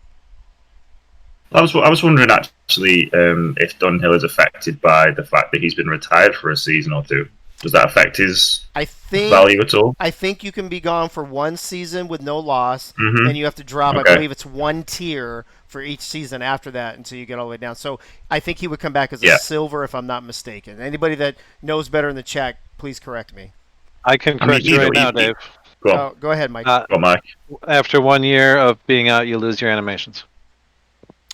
S5: I was wondering actually if Dunhill is affected by the fact that he's been retired for a season or two. Does that affect his value at all?
S1: I think you can be gone for one season with no loss,
S5: Mm-hmm.
S1: and you have to drop,
S5: Okay.
S1: I believe it's one tier for each season after that until you get all the way down. So I think he would come back as a silver if I'm not mistaken. Anybody that knows better in the chat, please correct me.
S2: I can correct you right now, Dave.
S5: Go on.
S1: Go ahead, Mike.
S5: Go on, Mike.
S2: After 1 year of being out, you lose your animations.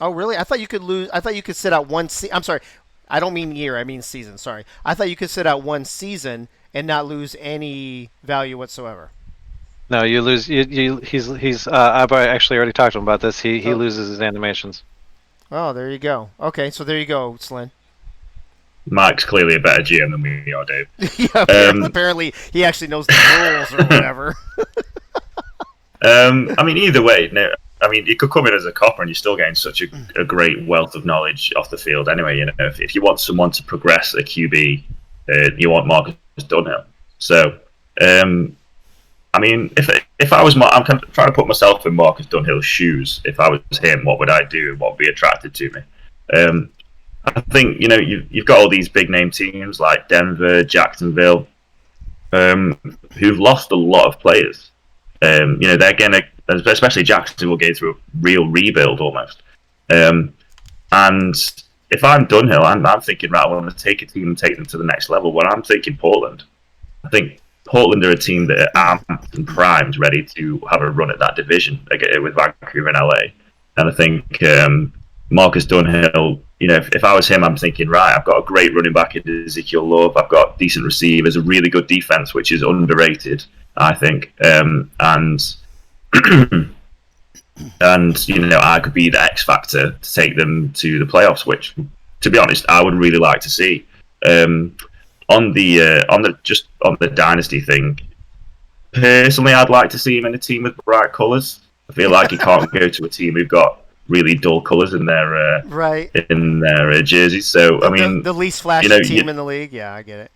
S1: Oh, really? I thought you could lose. I thought you could sit out one season. I'm sorry. I don't mean year. I mean season. Sorry. I thought you could sit out one season and not lose any value whatsoever.
S2: No, you lose. He's. I've actually already talked to him about this. He loses his animations.
S1: Oh, there you go. Okay, so there you go, Slyn.
S5: Mike's clearly a better GM than we are, Dave.
S1: Yeah, apparently he actually knows the rules or whatever.
S5: I mean, either way, no. I mean, you could come in as a copper and you're still getting such a great wealth of knowledge off the field anyway. If you want someone to progress a QB, you want Marcus Dunhill. So, I mean, if I was, I'm kind of trying to put myself in Marcus Dunhill's shoes. If I was him, what would I do? What would be attracted to me? I think you've got all these big name teams like Denver, Jacksonville, who've lost a lot of players. They're gonna, especially Jacksonville, going through a real rebuild almost. And if I'm Dunhill, I'm thinking, right, I want to take a team and take them to the next level. When I'm thinking Portland, I think Portland are a team that are amped and primed, ready to have a run at that division with Vancouver and LA. And I think Marcus Dunhill, if I was him, I'm thinking, right, I've got a great running back in Ezekiel Love. I've got decent receivers, a really good defense, which is underrated, I think. And I could be the X factor to take them to the playoffs, which, to be honest, I would really like to see. On the dynasty thing, personally, I'd like to see him in a team with bright colours. I feel like he can't go to a team who've got really dull colours in their jerseys. So I mean,
S1: the least flashy team in the league. Yeah, I get it.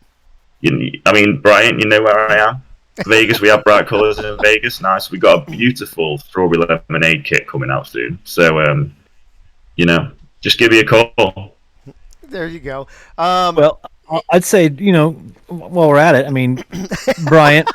S5: I mean, Brian, you know where I am. Vegas, we have bright colours in Vegas. Nice. We got a beautiful strawberry lemonade kit coming out soon. So just give me a call.
S1: There you go.
S4: Well, I'd say, while we're at it, I mean, Bryant,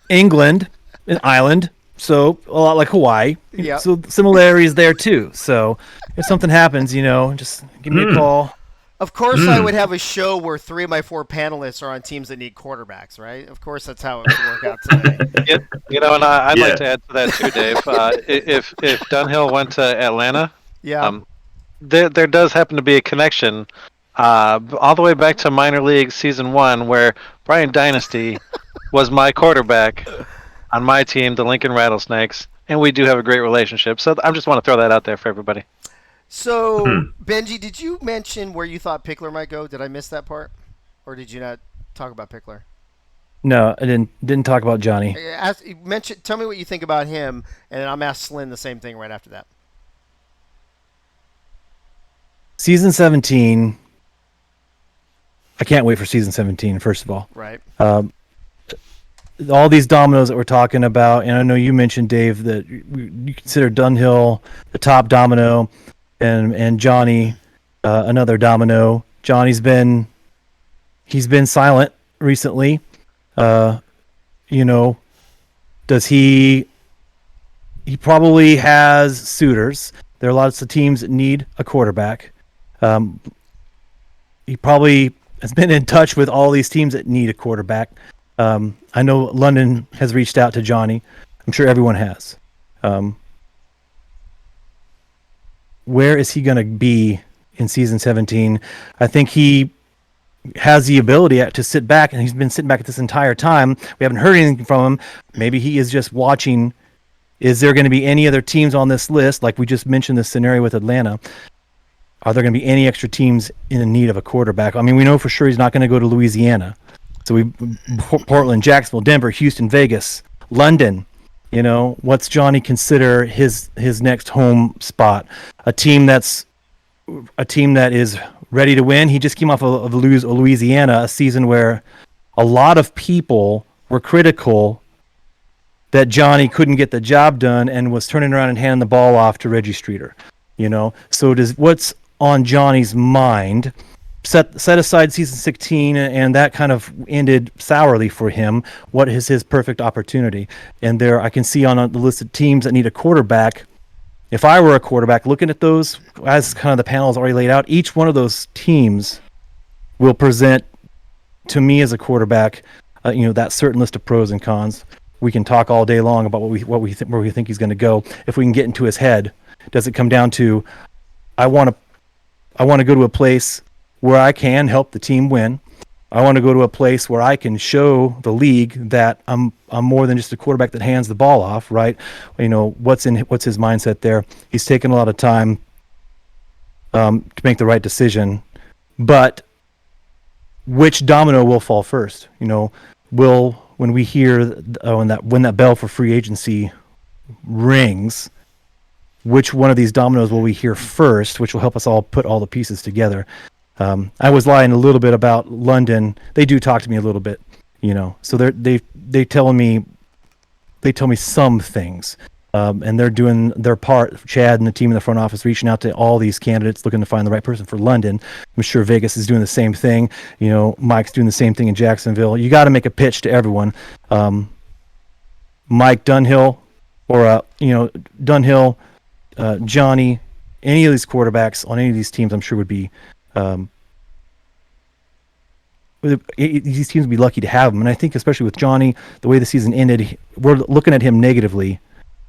S4: England, an island, so a lot like Hawaii.
S1: Yeah.
S4: So similarities there too. So if something happens, just give me a call.
S1: Of course, I would have a show where 3 of my 4 panelists are on teams that need quarterbacks, right? Of course, that's how it would work out today.
S2: And I'd like to add to that too, Dave. If Dunhill went to Atlanta, there does happen to be a connection all the way back to minor league season 1, where Brian Dynasty was my quarterback on my team, the Lincoln Rattlesnakes, and we do have a great relationship. So I just want to throw that out there for everybody.
S1: So, Benji, did you mention where you thought Pickler might go? Did I miss that part? Or did you not talk about Pickler?
S4: No, I didn't talk about Johnny.
S1: Tell me what you think about him, and I'm ask Slyn the same thing right after that.
S4: Season 17. I can't wait for season 17, first of all.
S1: Right.
S4: All these dominoes that we're talking about, and I know you mentioned, Dave, that you consider Dunhill the top domino, and Johnny another domino. Johnny's been silent recently. Does he probably has suitors. There are lots of teams that need a quarterback. He probably has been in touch with all these teams that need a quarterback. I know London has reached out to Johnny. I'm sure everyone has. Where is he going to be in season 17? I think he has the ability to sit back, and he's been sitting back this entire time. We haven't heard anything from him. Maybe he is just watching. Is there going to be any other teams on this list? Like we just mentioned this scenario with Atlanta. are there going to be any extra teams in need of a quarterback? I mean, we know for sure he's not going to go to Louisiana. So Portland, Jacksonville, Denver, Houston, Vegas, London. You know, what's Johnny consider his next home spot? A team that is ready to win. He just came off of Louisiana, a season where a lot of people were critical that Johnny couldn't get the job done and was turning around and handing the ball off to Reggie Streeter. You know, so what's on Johnny's mind? Set aside season 16, and that kind of ended sourly for him. What is his perfect opportunity? And there, I can see on the list of teams that need a quarterback. If I were a quarterback, looking at those, as kind of the panel is already laid out, each one of those teams will present to me as a quarterback, that certain list of pros and cons. We can talk all day long about where we think he's going to go. If we can get into his head, does it come down to, I want to go to a place where I can help the team win. I want to go to a place where I can show the league that I'm more than just a quarterback that hands the ball off, right? You know, what's his mindset there? He's taken a lot of time to make the right decision, but which domino will fall first? You know, when we hear when that bell for free agency rings, which one of these dominoes will we hear first, which will help us all put all the pieces together? I was lying a little bit about London. They do talk to me a little bit, you know. So they tell me some things, and they're doing their part. Chad and the team in the front office reaching out to all these candidates, looking to find the right person for London. I'm sure Vegas is doing the same thing. You know, Mike's doing the same thing in Jacksonville. You got to make a pitch to everyone. Mike Dunhill, or Dunhill, Johnny, any of these quarterbacks on any of these teams, I'm sure would be. These teams would be lucky to have him, and I think especially with Johnny, the way the season ended, we're looking at him negatively.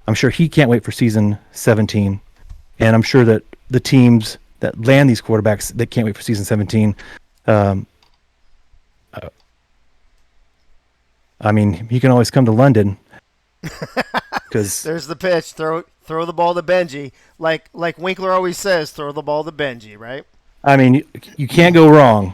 S4: I'm sure he can't wait for season 17, and I'm sure that the teams that land these quarterbacks that can't wait for season 17. I mean, he can always come to London. Because
S1: there's the pitch. Throw the ball to Benji, like Winkler always says. Throw the ball to Benji, right?
S4: I mean, you can't go wrong.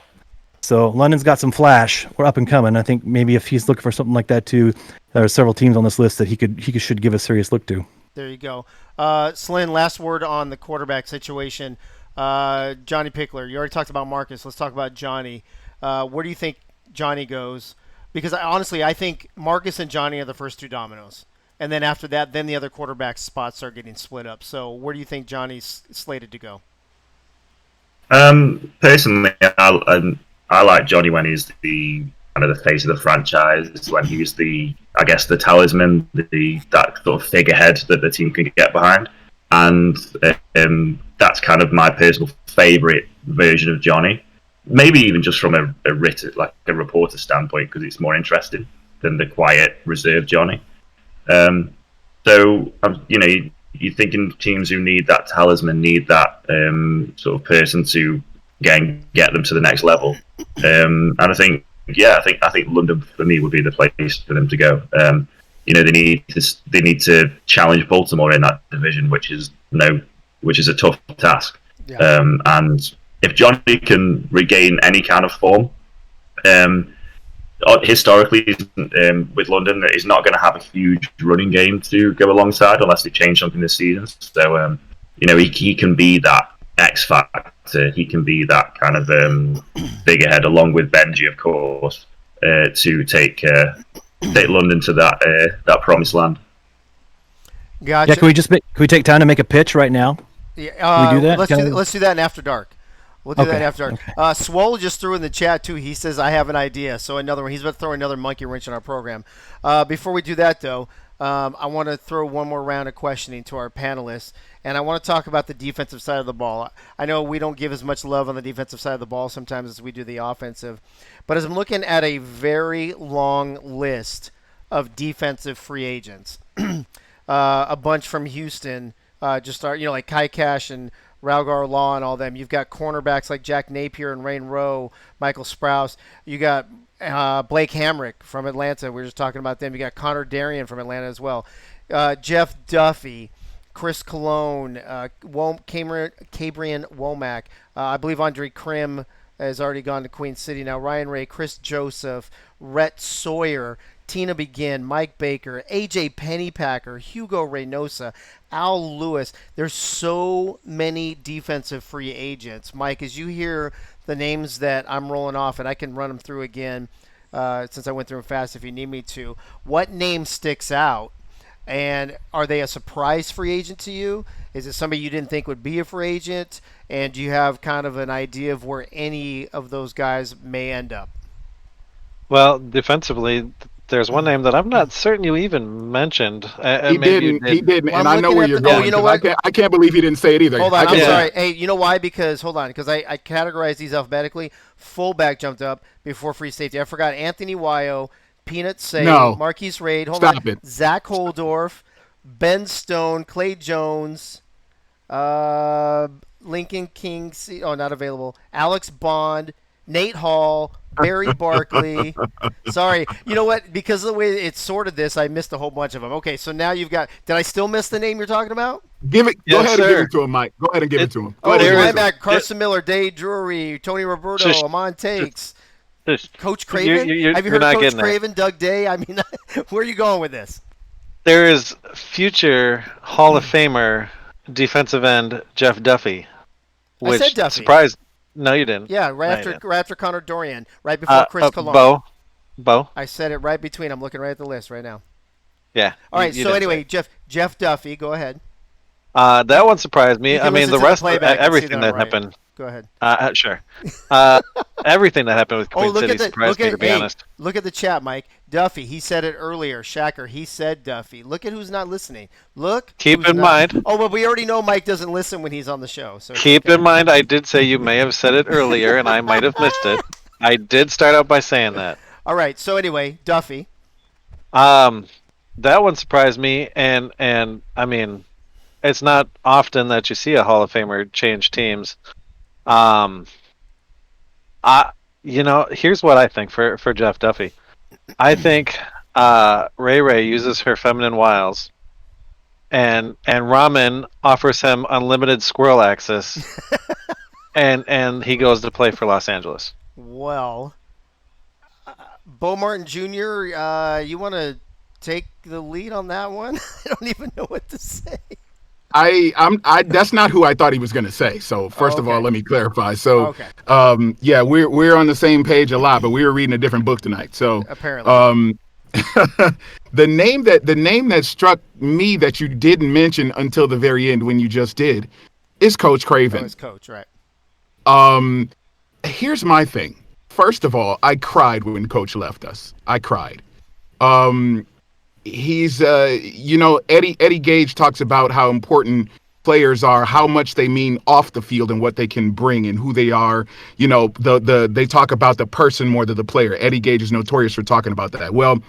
S4: So London's got some flash. We're up and coming. I think maybe if he's looking for something like that too, there are several teams on this list that he should give a serious look to.
S1: There you go. Slyn, last word on the quarterback situation. Johnny Pickler, you already talked about Marcus. Let's talk about Johnny. Where do you think Johnny goes? Because honestly, I think Marcus and Johnny are the first two dominoes. And then after that, then the other quarterback spots are getting split up. So where do you think Johnny's slated to go?
S5: Personally, I like Johnny when he's the kind of the face of the franchise, when he's the talisman, that sort of figurehead that the team can get behind, and that's kind of my personal favourite version of Johnny. Maybe even just from a reporter standpoint, because it's more interesting than the quiet, reserved Johnny. You're thinking teams who need that talisman, need that sort of person to get them to the next level. And I think London for me would be the place for them to go. They need to challenge Baltimore in that division, which is a tough task.
S1: Yeah.
S5: And if Johnny can regain any kind of form, historically, with London, he's not going to have a huge running game to go alongside unless they change something this season. So, he can be that X factor. He can be that kind of figurehead, along with Benji, of course, to take London to that promised land.
S1: Gotcha.
S4: Yeah, can we take time to make a pitch right now?
S1: Yeah,
S4: can we do that?
S1: Let's do that in After Dark. We'll do that after dark.
S4: Okay.
S1: Swole just threw in the chat too. He says, "I have an idea." So another one. He's about to throw another monkey wrench in our program. Before we do that, though, I want to throw one more round of questioning to our panelists, and I want to talk about the defensive side of the ball. I know we don't give as much love on the defensive side of the ball sometimes as we do the offensive, but as I'm looking at a very long list of defensive free agents, a bunch from Houston, like Kai Cash and Raugar Law and all them. You've got cornerbacks like Jack Napier and Rain Rowe, Michael Sprouse. You got Blake Hamrick from Atlanta. We were just talking about them. You got Connor Darien from Atlanta as well. Jeff Duffy, Chris Cologne, Cabrian Womack. I believe Andre Krim has already gone to Queen City now. Ryan Ray, Chris Joseph, Rhett Sawyer, Tina Begin, Mike Baker, AJ Pennypacker, Hugo Reynosa, Al Lewis. There's so many defensive free agents. Mike, as you hear the names that I'm rolling off, and I can run them through again since I went through them fast if you need me to, what name sticks out? And are they a surprise free agent to you? Is it somebody you didn't think would be a free agent? And do you have kind of an idea of where any of those guys may end up?
S2: Well, defensively, there's one name that I'm not certain you even mentioned.
S3: He didn't. He didn't. Well, and I know where you're going.
S1: You know what?
S3: I can't believe he didn't say it either.
S1: Hold on. I'm sorry. Hey, you know why? Because I categorized these alphabetically. Fullback jumped up before free safety. I forgot Anthony Wayo, Peanut Say, Marquise Raid.
S3: Stop it.
S1: Zach Holdorf, Ben Stone, Clay Jones, Lincoln King. Not available. Alex Bond, Nate Hall, Barry Barkley. Sorry. You know what? Because of the way it's sorted this, I missed a whole bunch of them. Okay, so now you've got – did I still miss the name you're talking about?
S3: Go ahead and give it to him, Mike. Go ahead and give it to him.
S1: Linebacker, Carson Miller, Dave Drury, Tony Roberto, Amon Takes. Coach Craven? Have you heard of Coach Craven, Doug Day? I mean, where are you going with this?
S2: There is future Hall of Famer defensive end Jeff Duffy.
S1: I said Duffy.
S2: Surprised. No, you didn't.
S1: Yeah, right after Connor Dorian, right before Chris Cologne.
S2: Bo.
S1: I said it right between. I'm looking right at the list right now.
S2: Yeah.
S1: All right. So anyway, Jeff Duffy, go ahead.
S2: That one surprised me. I mean, the rest of everything that happened.
S1: Go ahead.
S2: Sure. Everything that happened with Queen City surprised me, to be honest.
S1: Look at the chat, Mike. Duffy, he said it earlier. Shacker, he said Duffy. Look at who's not listening.
S2: Keep in mind.
S1: Oh, but we already know Mike doesn't listen when he's on the show. So
S2: keep in mind, I did say you may have said it earlier, and I might have missed it. I did start out by saying that.
S1: All right. So anyway, Duffy.
S2: That one surprised me, and I mean, it's not often that you see a Hall of Famer change teams. Here's what I think for Jeff Duffy. I think Ray uses her feminine wiles, and Ramen offers him unlimited squirrel access, and he goes to play for Los Angeles.
S1: Well, Bo Martin Jr., you want to take the lead on that one? I don't even know what to say.
S3: That's not who I thought he was going to say. So first of all, let me clarify. So, we're on the same page a lot, but we were reading a different book tonight. So
S1: apparently,
S3: the name that struck me that you didn't mention until the very end when you just did is Coach Craven.
S1: Oh, it's Coach, right?
S3: Here's my thing. First of all, I cried when Coach left us. I cried. He's Eddie Gage talks about how important players are, how much they mean off the field and what they can bring and who they are. You know, they talk about the person more than the player. Eddie Gage is notorious for talking about that. Well,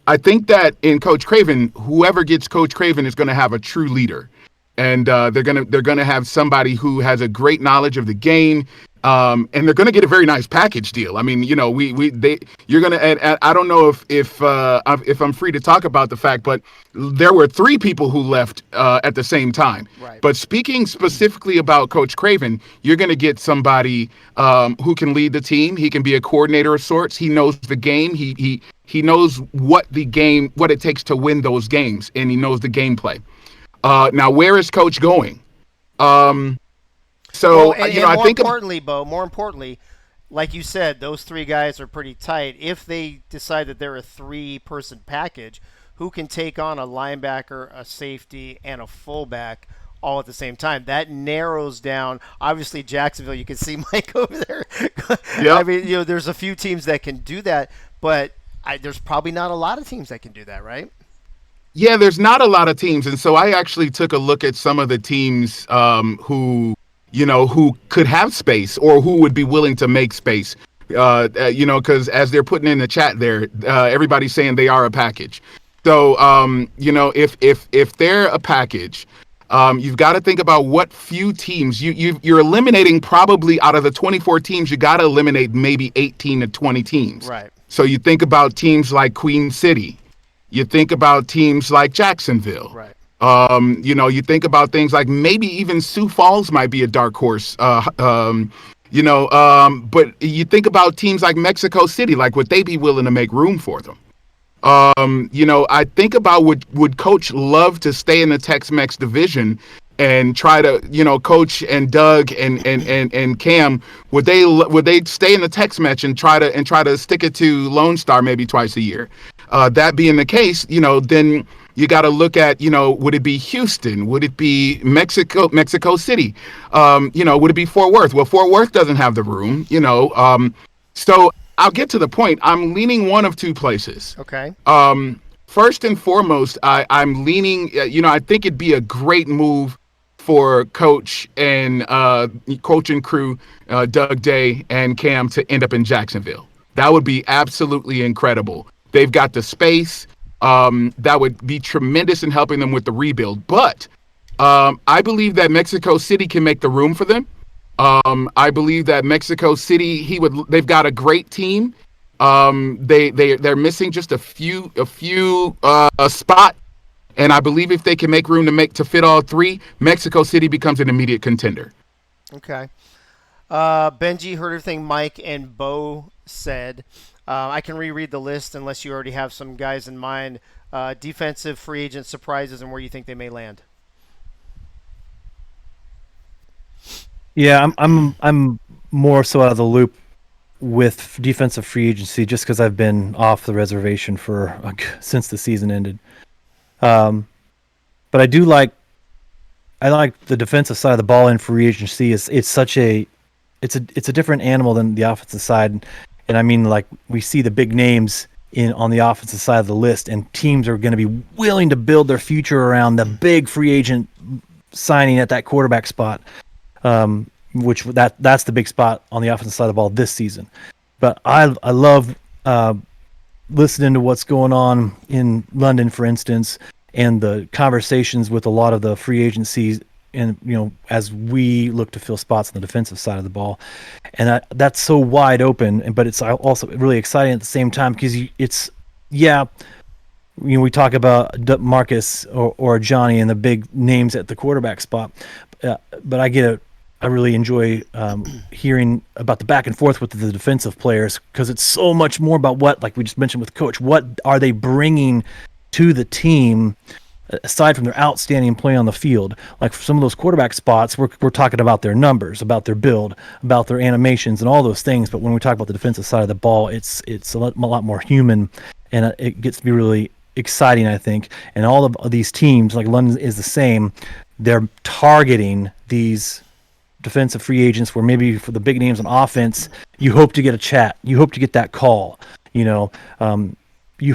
S3: I think that in Coach Craven, whoever gets Coach Craven is going to have a true leader, and they're gonna have somebody who has a great knowledge of the game. And they're going to get a very nice package deal. I mean, you're going to, and I don't know if I'm free to talk about the fact, but there were 3 people who left at the same time.
S1: Right.
S3: But speaking specifically about Coach Craven, you're going to get somebody who can lead the team. He can be a coordinator of sorts. He knows the game. He knows what it takes to win those games, and he knows the gameplay. Now, where is Coach going? So, I think
S1: more importantly, like you said, those 3 guys are pretty tight. If they decide that they're a 3-person package, who can take on a linebacker, a safety, and a fullback all at the same time? That narrows down. Obviously, Jacksonville, you can see Mike over there.
S3: Yep.
S1: I mean, there's a few teams that can do that, but there's probably not a lot of teams that can do that, right?
S3: Yeah, there's not a lot of teams. And so I actually took a look at some of the teams who could have space or who would be willing to make space, because as they're putting in the chat there, everybody's saying they are a package. So, if they're a package, you've got to think about what few teams you're eliminating. Probably out of the 24 teams, you got to eliminate maybe 18 to 20 teams.
S1: Right.
S3: So you think about teams like Queen City. You think about teams like Jacksonville.
S1: Right.
S3: You think about things like maybe even Sioux Falls might be a dark horse. But you think about teams like Mexico City, like would they be willing to make room for them? I think about would Coach love to stay in the Tex-Mex division and try to, Coach and Doug and Cam, would they stay in the Tex-Mex and try to stick it to Lone Star maybe twice a year? That being the case, then you got to look at, would it be Houston? Would it be Mexico City? Would it be Fort Worth? Well, Fort Worth doesn't have the room, so I'll get to the point. I'm leaning one of two places.
S1: Okay.
S3: First and foremost, I'm leaning, I think it'd be a great move for coach and crew, Doug Day and Cam to end up in Jacksonville. That would be absolutely incredible. They've got the space. That would be tremendous in helping them with the rebuild. But I believe that Mexico City can make the room for them. I believe that Mexico City, they've got a great team. They're missing just a few spot. And I believe if they can make room to fit all three, Mexico City becomes an immediate contender.
S1: Okay. Benji, heard everything Mike and Bo said. I can reread the list unless you already have some guys in mind. Defensive free agent surprises and where you think they may land.
S4: Yeah, I'm more so out of the loop with defensive free agency just because I've been off the reservation since the season ended. But I like the defensive side of the ball in free agency. It's a different animal than the offensive side, and I mean, like, we see the big names on the offensive side of the list, and teams are going to be willing to build their future around the big free agent signing at that quarterback spot. Which that's the big spot on the offensive side of the ball this season. But I love listening to what's going on in London, for instance, and the conversations with a lot of the free agencies, and as we look to fill spots on the defensive side of the ball, and that's so wide open. But it's also really exciting at the same time because we talk about Marcus or Johnny and the big names at the quarterback spot, but I really enjoy hearing about the back and forth with the defensive players because it's so much more about what, like we just mentioned with Coach, what are they bringing to the team aside from their outstanding play on the field. Like for some of those quarterback spots, we're talking about their numbers, about their build, about their animations and all those things. But when we talk about the defensive side of the ball, it's a lot more human, and it gets to be really exciting, I think. And all of these teams, like London is the same, they're targeting these defensive free agents where maybe for the big names on offense, you hope to get a chat. You hope to get that call. You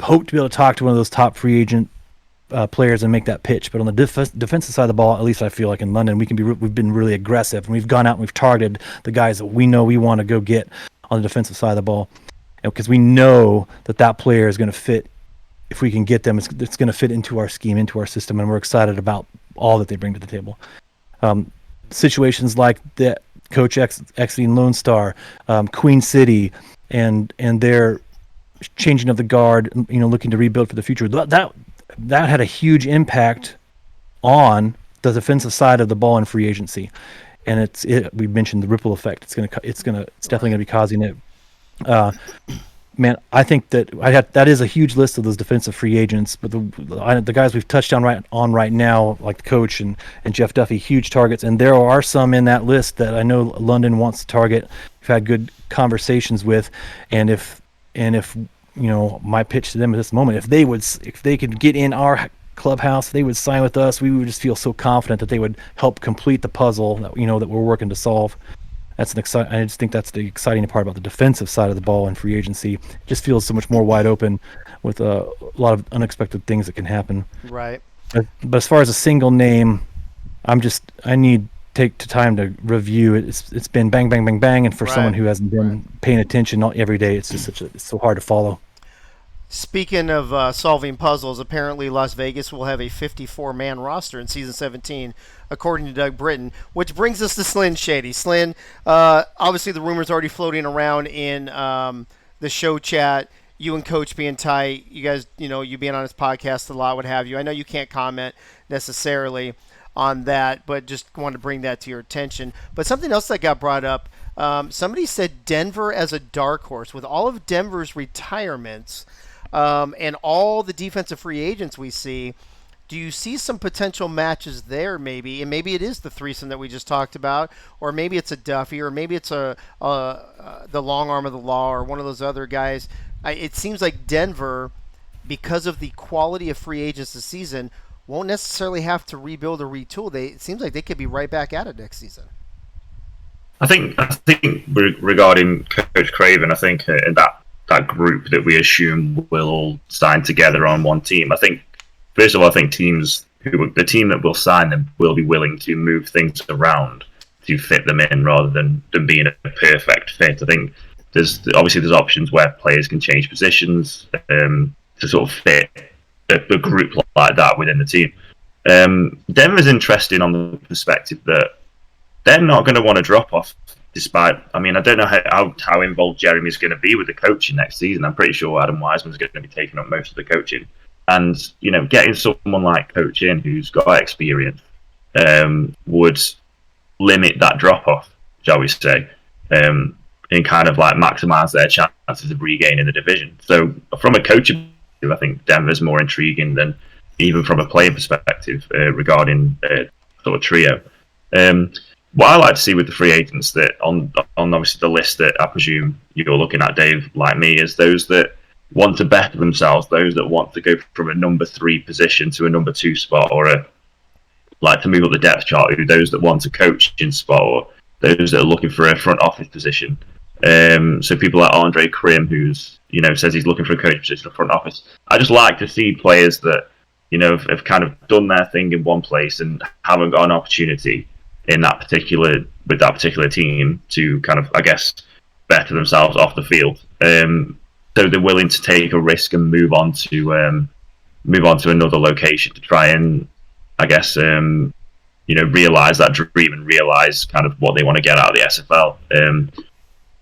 S4: hope to be able to talk to one of those top free agent players and make that pitch. But on the defensive side of the ball, at least I feel like in London, we've been really aggressive, and we've gone out and we've targeted the guys that we know we want to go get on the defensive side of the ball, because we know that player is going to fit. If we can get them, it's going to fit into our scheme, into our system, and we're excited about all that they bring to the table. Situations like that, Coach exiting Lone Star, Queen City, and their changing of the guard, looking to rebuild for the future. That had a huge impact on the defensive side of the ball in free agency, and we mentioned the ripple effect. It's definitely gonna be causing it. Man, I think that is a huge list of those defensive free agents, but the guys we've touched on right now, like the Coach and Jeff Duffy, huge targets, and there are some in that list that I know London wants to target. We've had good conversations with, and if my pitch to them at this moment, if they could get in our clubhouse, they would sign with us. We would just feel so confident that they would help complete the puzzle that we're working to solve. I just think that's the exciting part about the defensive side of the ball in free agency. It just feels so much more wide open with a lot of unexpected things that can happen.
S1: Right.
S4: But as far as a single name, I need take time to review it. It's been bang, bang, bang, bang, and for someone who hasn't been paying attention every day, it's just it's so hard to follow.
S1: Speaking of solving puzzles, apparently Las Vegas will have a 54-man roster in Season 17, according to Doug Britton, which brings us to Slyn Shady. Slyn, obviously the rumors already floating around in the show chat. you and Coach being tight, you guys, you being on his podcast a lot, what have you. I know you can't comment necessarily on that, but just wanted to bring that to your attention. But something else that got brought up, somebody said Denver as a dark horse. With all of Denver's retirements and all the defensive free agents we see, do you see some potential matches there maybe? And maybe it is the threesome that we just talked about, or maybe it's a Duffy, or maybe it's the long arm of the law, or one of those other guys. It seems like Denver, because of the quality of free agents this season, won't necessarily have to rebuild or retool. It seems like they could be right back at it next season.
S5: I think regarding Coach Craven, I think in that group that we assume will all sign together on one team. I think first of all, I think the team that will sign them will be willing to move things around to fit them in rather than being a perfect fit. I think there's options where players can change positions to sort of fit a group like that within the team. Denver's interesting on the perspective that they're not going to want to drop off. Despite, I don't know how involved Jeremy's going to be with the coaching next season. I'm pretty sure Adam Wiseman's going to be taking up most of the coaching. And, getting someone like Coach in who's got experience would limit that drop-off, shall we say, and kind of like maximise their chances of regaining the division. So from a coaching perspective, I think Denver's more intriguing than even from a player perspective regarding sort of trio. What I like to see with the free agents that on obviously the list that I presume you're looking at, Dave, like me, is those that want to better themselves, those that want to go from a number 3 position to a number 2 spot, or to move up the depth chart, those that want a coaching spot, or those that are looking for a front office position. So people like Andre Krim, who's says he's looking for a coach position in front office. I just like to see players that have kind of done their thing in one place and haven't got an opportunity with that particular team to kind of, I guess, better themselves off the field. So they're willing to take a risk and move on to another location to try and, I guess, realize that dream and realize kind of what they want to get out of the SFL.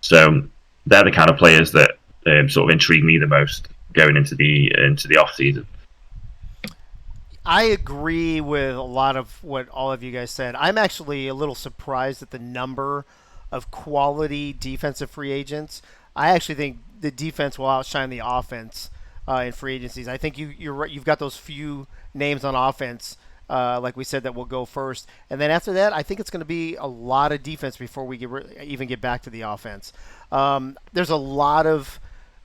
S5: So they're the kind of players that sort of intrigue me the most going into the off season.
S1: I agree with a lot of what all of you guys said. I'm actually a little surprised at the number of quality defensive free agents. I actually think the defense will outshine the offense in free agencies. I think you're right. You've got those few names on offense, like we said, that will go first, and then after that, I think it's going to be a lot of defense before we even get back to the offense. There's a lot of,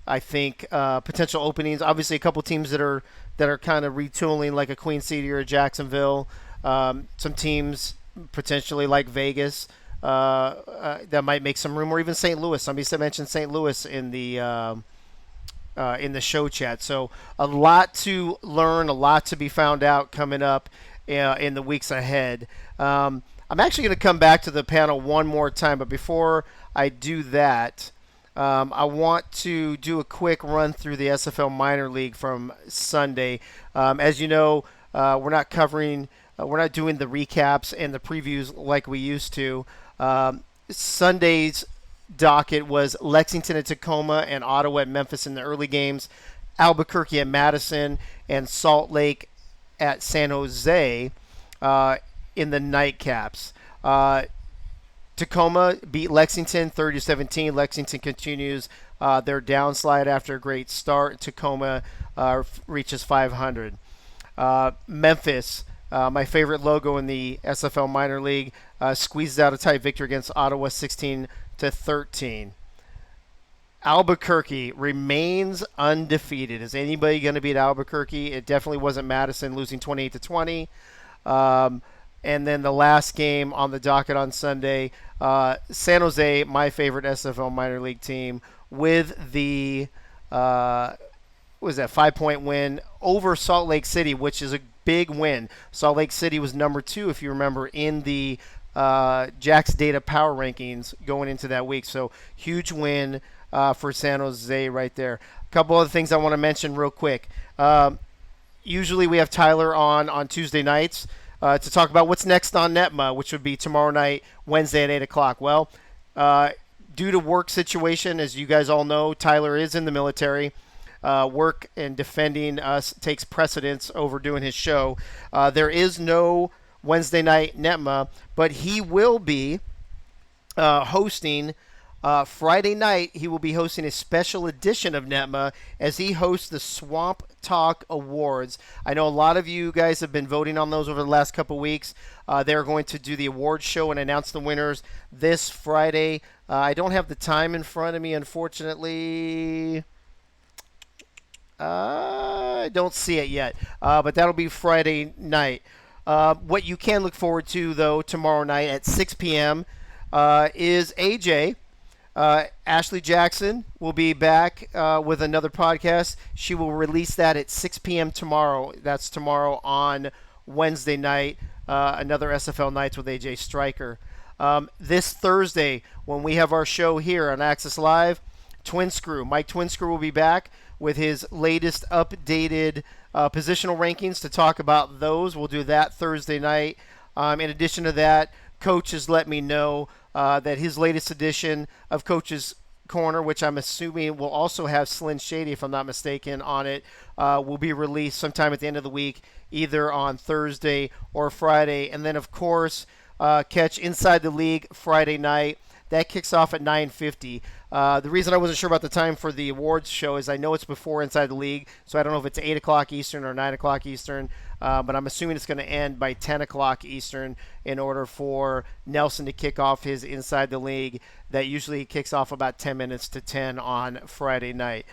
S1: I think, potential openings. Obviously, a couple teams that are kind of retooling, like a Queen City or a Jacksonville. Some teams potentially like Vegas that might make some room, or even St. Louis. Somebody mentioned St. Louis in the show chat. So a lot to learn, a lot to be found out coming up in the weeks ahead. I'm actually going to come back to the panel one more time, but before I do that, I want to do a quick run through the SFL Minor League from Sunday. As you know, we're not doing the recaps and the previews like we used to. Sunday's docket was Lexington at Tacoma and Ottawa at Memphis in the early games, Albuquerque at Madison, and Salt Lake at San Jose in the nightcaps. Tacoma beat Lexington 30-17. Lexington continues their downslide after a great start. Tacoma reaches 500. Memphis, my favorite logo in the SFL Minor League, squeezes out a tight victory against Ottawa 16-13. Albuquerque remains undefeated. Is anybody going to beat Albuquerque? It definitely wasn't Madison, losing 28-20. And then the last game on the docket on Sunday, San Jose, my favorite SFL minor league team, with the 5-point win over Salt Lake City, which is a big win. Salt Lake City was number 2, if you remember, in the Jack's Data Power Rankings going into that week. So huge win for San Jose right there. A couple other things I want to mention real quick. Usually we have Tyler on Tuesday nights to talk about what's next on NETMA, which would be tomorrow night, Wednesday at 8 o'clock. Well, due to work situation, as you guys all know, Tyler is in the military. work and defending us takes precedence over doing his show. There is no Wednesday night NETMA, but he will be hosting Friday night. He will be hosting a special edition of NETMA as he hosts the Swamp Talk Awards. I know a lot of you guys have been voting on those over the last couple weeks. They're going to do the awards show and announce the winners this Friday. I don't have the time in front of me, unfortunately. I don't see it yet, but that'll be Friday night. What you can look forward to, though, tomorrow night at 6 p.m. Is AJ. Ashley Jackson will be back with another podcast. She will release that at 6 p.m. tomorrow. That's tomorrow on Wednesday night. Another SFL Nights with AJ Stryker. This Thursday, when we have our show here on Access Live, Mike Twinscrew will be back with his latest updated positional rankings to talk about those. We'll do that Thursday night. In addition to that, Coach has let me know that his latest edition of Coach's Corner, which I'm assuming will also have Slyn Shady, if I'm not mistaken, on it, will be released sometime at the end of the week, either on Thursday or Friday. And then, of course, catch Inside the League Friday night. That kicks off at 9:50. The reason I wasn't sure about the time for the awards show is I know it's before Inside the League, so I don't know if it's 8 o'clock Eastern or 9 o'clock Eastern, but I'm assuming it's going to end by 10 o'clock Eastern in order for Nelson to kick off his Inside the League. That usually kicks off about 10 minutes to 10 on Friday night.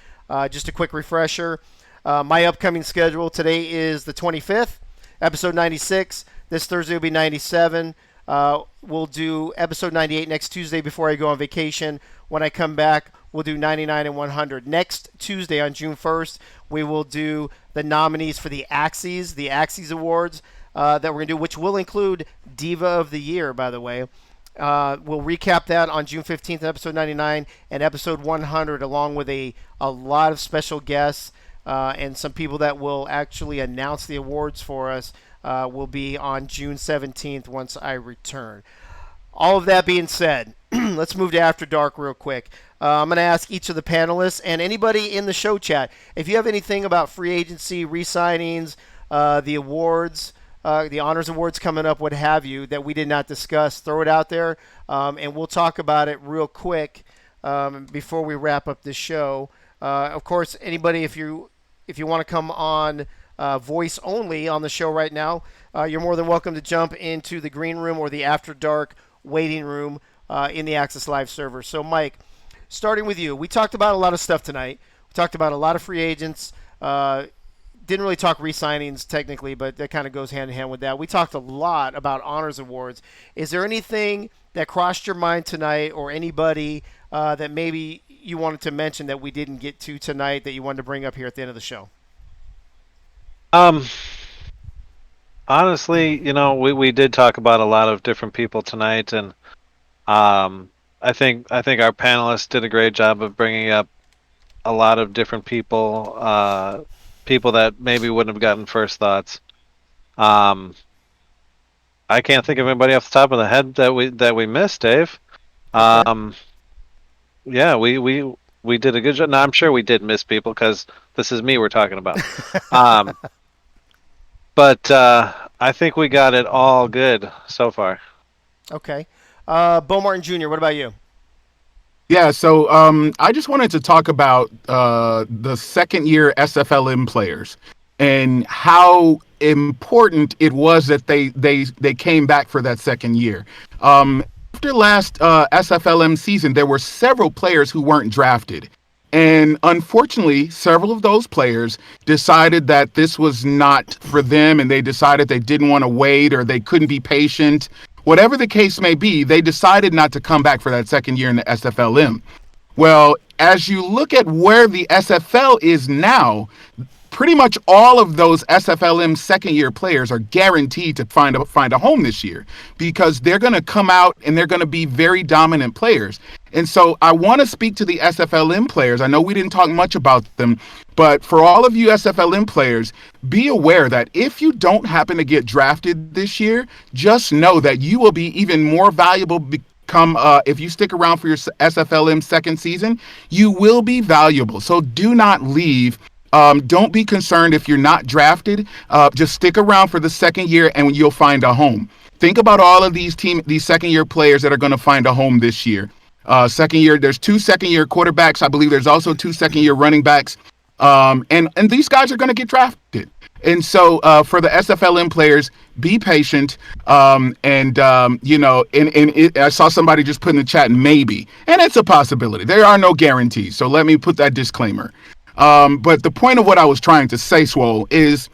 S1: Just a quick refresher. My upcoming schedule today is the 25th, episode 96. This Thursday will be 97. We'll do episode 98 next Tuesday before I go on vacation. When I come back, we'll do 99 and 100. Next Tuesday on June 1st, we will do the nominees for the Axes Awards that we're going to do, which will include Diva of the Year, by the way. We'll recap that on June 15th, episode 99, and episode 100, along with a lot of special guests and some people that will actually announce the awards for us. Will be on June 17th once I return. All of that being said, let's move to After Dark real quick. I'm going to ask each of the panelists and anybody in the show chat, if you have anything about free agency, re-signings, the awards, the honors awards coming up, what have you, that we did not discuss, throw it out there, and we'll talk about it real quick before we wrap up this show. Of course, anybody, if you want to come on voice only on the show right now, you're more than welcome to jump into the green room or the After Dark waiting room in the Access Live server. So, Mike, starting with you, we talked about a lot of stuff tonight. We talked about a lot of free agents. Didn't really talk re-signings technically, but that kind of goes hand in hand with that. We talked a lot about honors awards. Is there anything that crossed your mind tonight, or anybody that maybe you wanted to mention that we didn't get to tonight that you wanted to bring up here at the end of the show?
S2: Honestly, we did talk about a lot of different people tonight, and I think our panelists did a great job of bringing up a lot of different people, people that maybe wouldn't have gotten first thoughts. I can't think of anybody off the top of the head that we missed, Dave.
S1: Okay.
S2: Yeah, we did a good job. Now, I'm sure we did miss people because this is me we're talking about. But I think we got it all good so far.
S1: Okay. Bo Martin Jr., what about you?
S3: Yeah, so I just wanted to talk about the second-year SFLm players and how important it was that they came back for that second year. After last SFLm season, there were several players who weren't drafted. And unfortunately, several of those players decided that this was not for them, and they decided they didn't want to wait or they couldn't be patient. Whatever the case may be, they decided not to come back for that second year in the SFLm. Well, as you look at where the SFL is now, pretty much all of those SFLm second-year players are guaranteed to find a home this year because they're going to come out and they're going to be very dominant players. And so I want to speak to the SFLm players. I know we didn't talk much about them, but for all of you SFLm players, be aware that if you don't happen to get drafted this year, just know that you will be even more valuable if you stick around for your SFLM second season, you will be valuable. So do not leave. Don't be concerned if you're not drafted. Just stick around for the second year and you'll find a home. Think about all of these second year players that are going to find a home this year. Second year, there's 2 second year quarterbacks. I believe there's also 2 second year running backs. And these guys are going to get drafted. And so for the SFLM players, be patient. I saw somebody just put in the chat, maybe. And it's a possibility. There are no guarantees. So let me put that disclaimer. But the point of what I was trying to say, Swole, is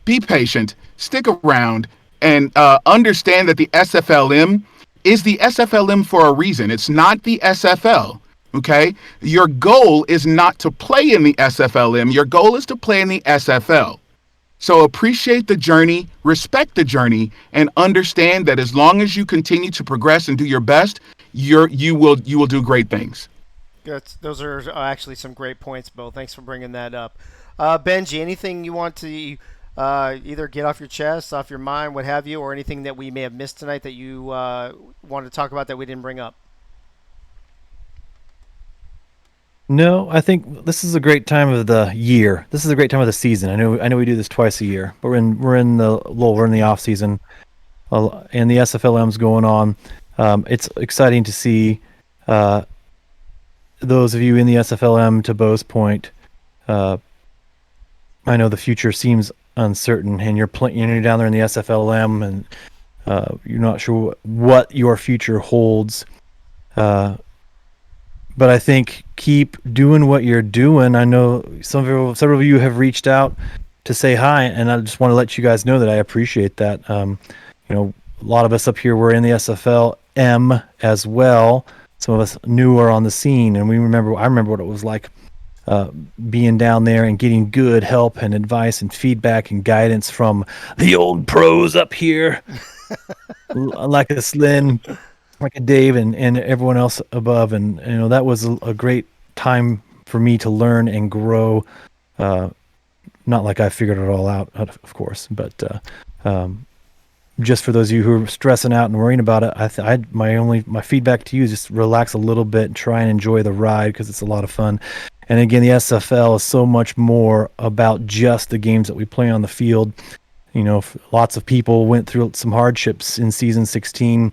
S3: be patient, stick around, and understand that the SFLM is the SFLM for a reason. It's not the SFL. Okay? Your goal is not to play in the SFLM. Your goal is to play in the SFL. So appreciate the journey, respect the journey, and understand that as long as you continue to progress and do your best, you will do great things.
S1: Those are actually some great points, Bill. Thanks for bringing that up. Benji, anything you want to either get off your chest, off your mind, what have you, or anything that we may have missed tonight that you wanted to talk about that we didn't bring up?
S4: No, I think this is a great time of the year. This is a great time of the season. I know we do this twice a year, but we're in the off season, and the SFLM's going on. It's exciting to see those of you in the SFLM. To Bo's point, I know the future seems uncertain, and you're down there in the SFLM, and you're not sure what your future holds. But I think keep doing what you're doing. I know several of you have reached out to say hi, and I just want to let you guys know that I appreciate that. A lot of us up here were in the SFLm as well. Some of us newer on the scene, and I remember what it was like being down there and getting good help and advice and feedback and guidance from the old pros up here, like a Slyn, like a Dave, and everyone else above. And that was a great time for me to learn and grow. Not like I figured it all out, of course, but just for those of you who are stressing out and worrying about it, my feedback to you is just relax a little bit and try and enjoy the ride, because it's a lot of fun. And again, the SFL is so much more about just the games that we play on the field. Lots of people went through some hardships in season 16.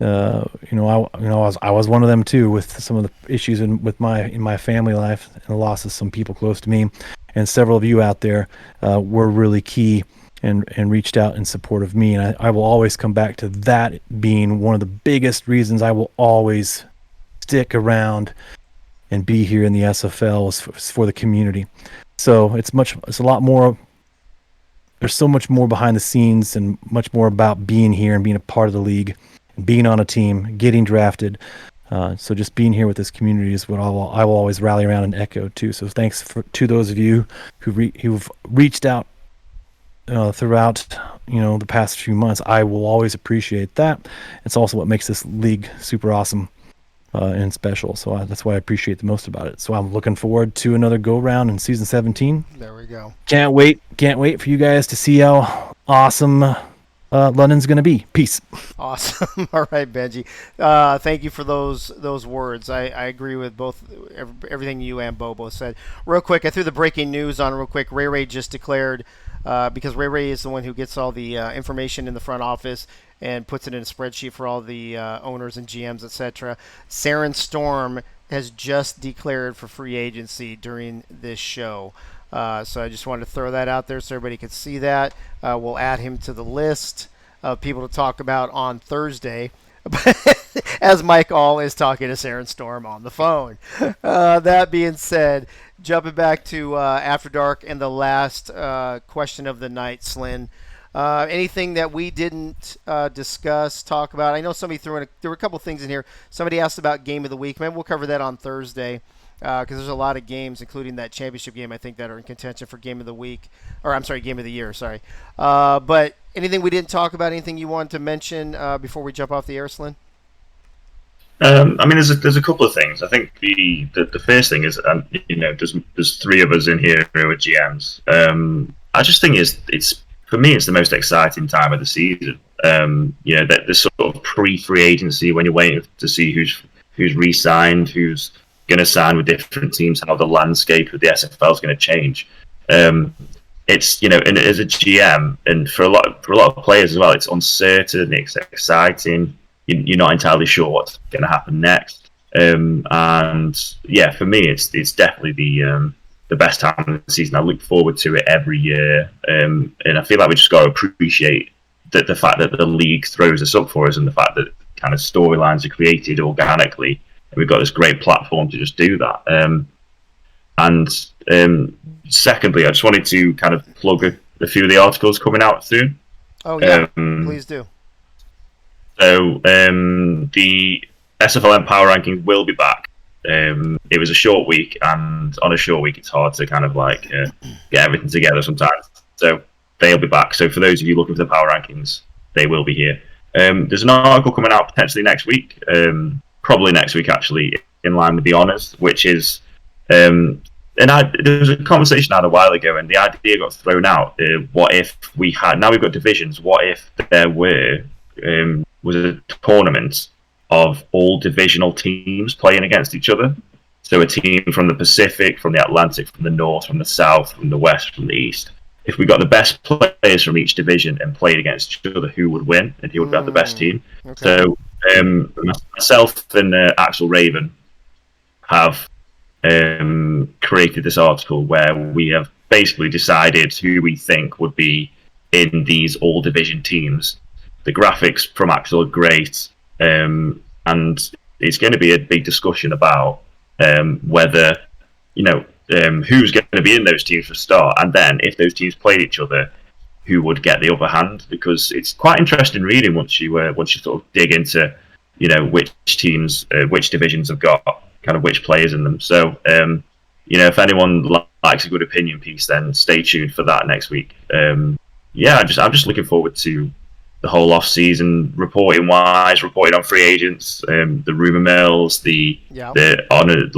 S4: I was one of them too, with some of the issues in my family life and the loss of some people close to me. And several of you out there were really key and reached out in support of me. And I will always come back to that being one of the biggest reasons I will always stick around and be here in the SFL is for the community. So it's a lot more. There's so much more behind the scenes and much more about being here and being a part of the league, being on a team, getting drafted. So just being here with this community is what I will always rally around and echo too. So thanks to those of you who've reached out throughout the past few months. I will always appreciate that. It's also what makes this league super awesome and special. So that's why I appreciate the most about it. So I'm looking forward to another go round in season 17.
S1: There we go.
S4: Can't wait for you guys to see how awesome London's going to be. Peace.
S1: Awesome. All right, Benji. Thank you for those words. I agree with everything you and Bobo said. Real quick, I threw the breaking news on real quick. Ray just declared, because Ray is the one who gets all the information in the front office and puts it in a spreadsheet for all the owners and GMs, etc. Saren Storm has just declared for free agency during this show. So I just wanted to throw that out there so everybody could see that. We'll add him to the list of people to talk about on Thursday, as Mike All is talking to Saren Storm on the phone. That being said, jumping back to After Dark and the last question of the night, Slyn. Anything that we didn't discuss, talk about? I know somebody there were a couple things in here. Somebody asked about Game of the Week. Maybe we'll cover that on Thursday. Because there's a lot of games, including that championship game, I think, that are in contention for Game of the Week. Or, I'm sorry, Game of the Year, sorry. But anything we didn't talk about, anything you wanted to mention before we jump off the air, Slyn?
S5: There's a couple of things. I think the first thing is, there's 3 of us in here who are GMs. I just think it's for me, it's the most exciting time of the season. That the sort of pre-free agency when you're waiting to see who's re-signed, who's going to sign with different teams, how the landscape of the SFL is going to change. It's and as a GM and for a lot of players as well, it's uncertain, it's exciting. You're not entirely sure what's going to happen next. And yeah, for me, it's definitely the best time of the season. I look forward to it every year, and I feel like we just got to appreciate the fact that the league throws us up for us, and the fact that kind of storylines are created organically, and we've got this great platform to just do that. Secondly, I just wanted to kind of plug a few of the articles coming out soon.
S1: Oh yeah, please do.
S5: So the SFLm Power Rankings will be back. It was a short week, and on a short week, it's hard to kind of get everything together sometimes. So they'll be back. So for those of you looking for the Power Rankings, they will be here. There's an article coming out potentially next week, probably next week actually, in line with the honours, which is there was a conversation I had a while ago, and the idea got thrown out. What if we had, now we've got divisions, what if there was a tournament of all divisional teams playing against each other? So a team from the Pacific, from the Atlantic, from the North, from the South, from the West, from the East. If we got the best players from each division and played against each other, who would win and who would have the best team? Okay. So myself and Axel Raven have created this article where we have basically decided who we think would be in these all division teams. The graphics from Axel are great, and it's going to be a big discussion about whether who's going to be in those teams for a start, and then if those teams played each other, who would get the upper hand? Because it's quite interesting reading once you sort of dig into which teams, which divisions have got kind of which players in them. So if anyone likes a good opinion piece, then stay tuned for that next week. I'm just looking forward to the whole off season reporting on free agents, the rumor mills, the honor,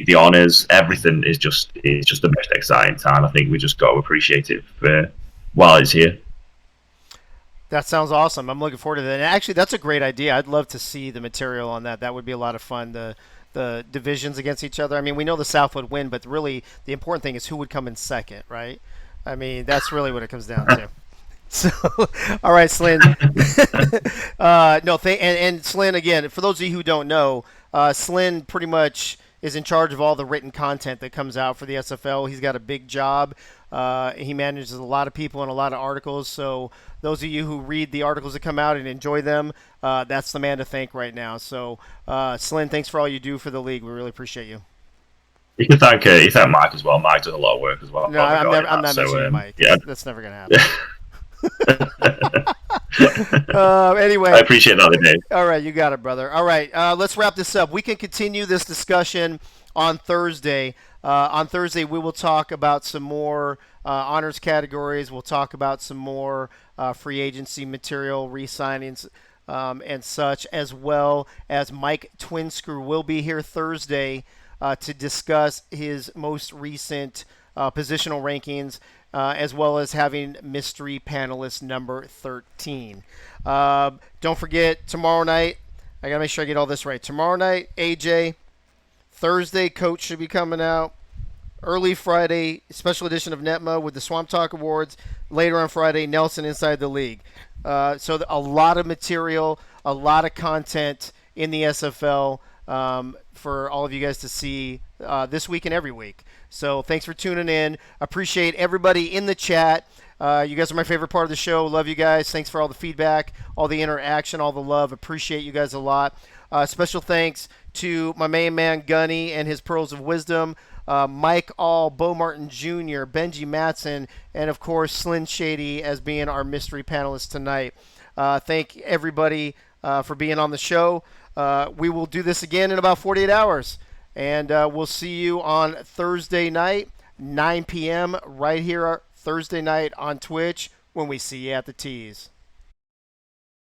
S5: the honors, everything is just the most exciting time. I think we just got to appreciate it while it's here.
S1: That sounds awesome. I'm looking forward to that. And actually, that's a great idea. I'd love to see the material on that. That would be a lot of fun. The divisions against each other. I mean, we know the South would win, but really the important thing is who would come in second, right? I mean, that's really what it comes down to. So, all right, Slyn. And Slyn, again, for those of you who don't know, Slyn pretty much is in charge of all the written content that comes out for the SFL. He's got a big job. He manages a lot of people and a lot of articles. So those of you who read the articles that come out and enjoy them, that's the man to thank right now. So, Slyn, thanks for all you do for the league. We really appreciate you.
S5: You can thank Mike as well. Mike does a lot of work as well.
S1: No, I'm not mentioning Mike.
S5: Yeah.
S1: That's never going to happen. Anyway,
S5: I appreciate that, Dave.
S1: All right, you got it, brother. All right, let's wrap this up. We can continue this discussion on Thursday. On Thursday, we will talk about some more honors categories. We'll talk about some more free agency material, re-signings, and such, as well as Mike Twinscrew will be here Thursday to discuss his most recent positional rankings, as well as having mystery panelist number 13. Don't forget, tomorrow night, I got to make sure I get all this right. Tomorrow night, AJ. Thursday, Coach should be coming out. Early Friday, special edition of NETMA with the Swamp Talk Awards. Later on Friday, Nelson Inside the League. So a lot of material, a lot of content in the SFL for all of you guys to see this week and every week. So thanks for tuning in. Appreciate everybody in the chat. You guys are my favorite part of the show. Love you guys. Thanks for all the feedback, all the interaction, all the love. Appreciate you guys a lot. Special thanks to my main man Gunny and his Pearls of Wisdom, Mike All, Bo Martin Jr., Benji Matson, and of course Slyn Shady as being our mystery panelist tonight. Thank everybody for being on the show. We will do this again in about 48 hours. And we'll see you on Thursday night, 9 p.m. right here Thursday night on Twitch when we see you at the Tees.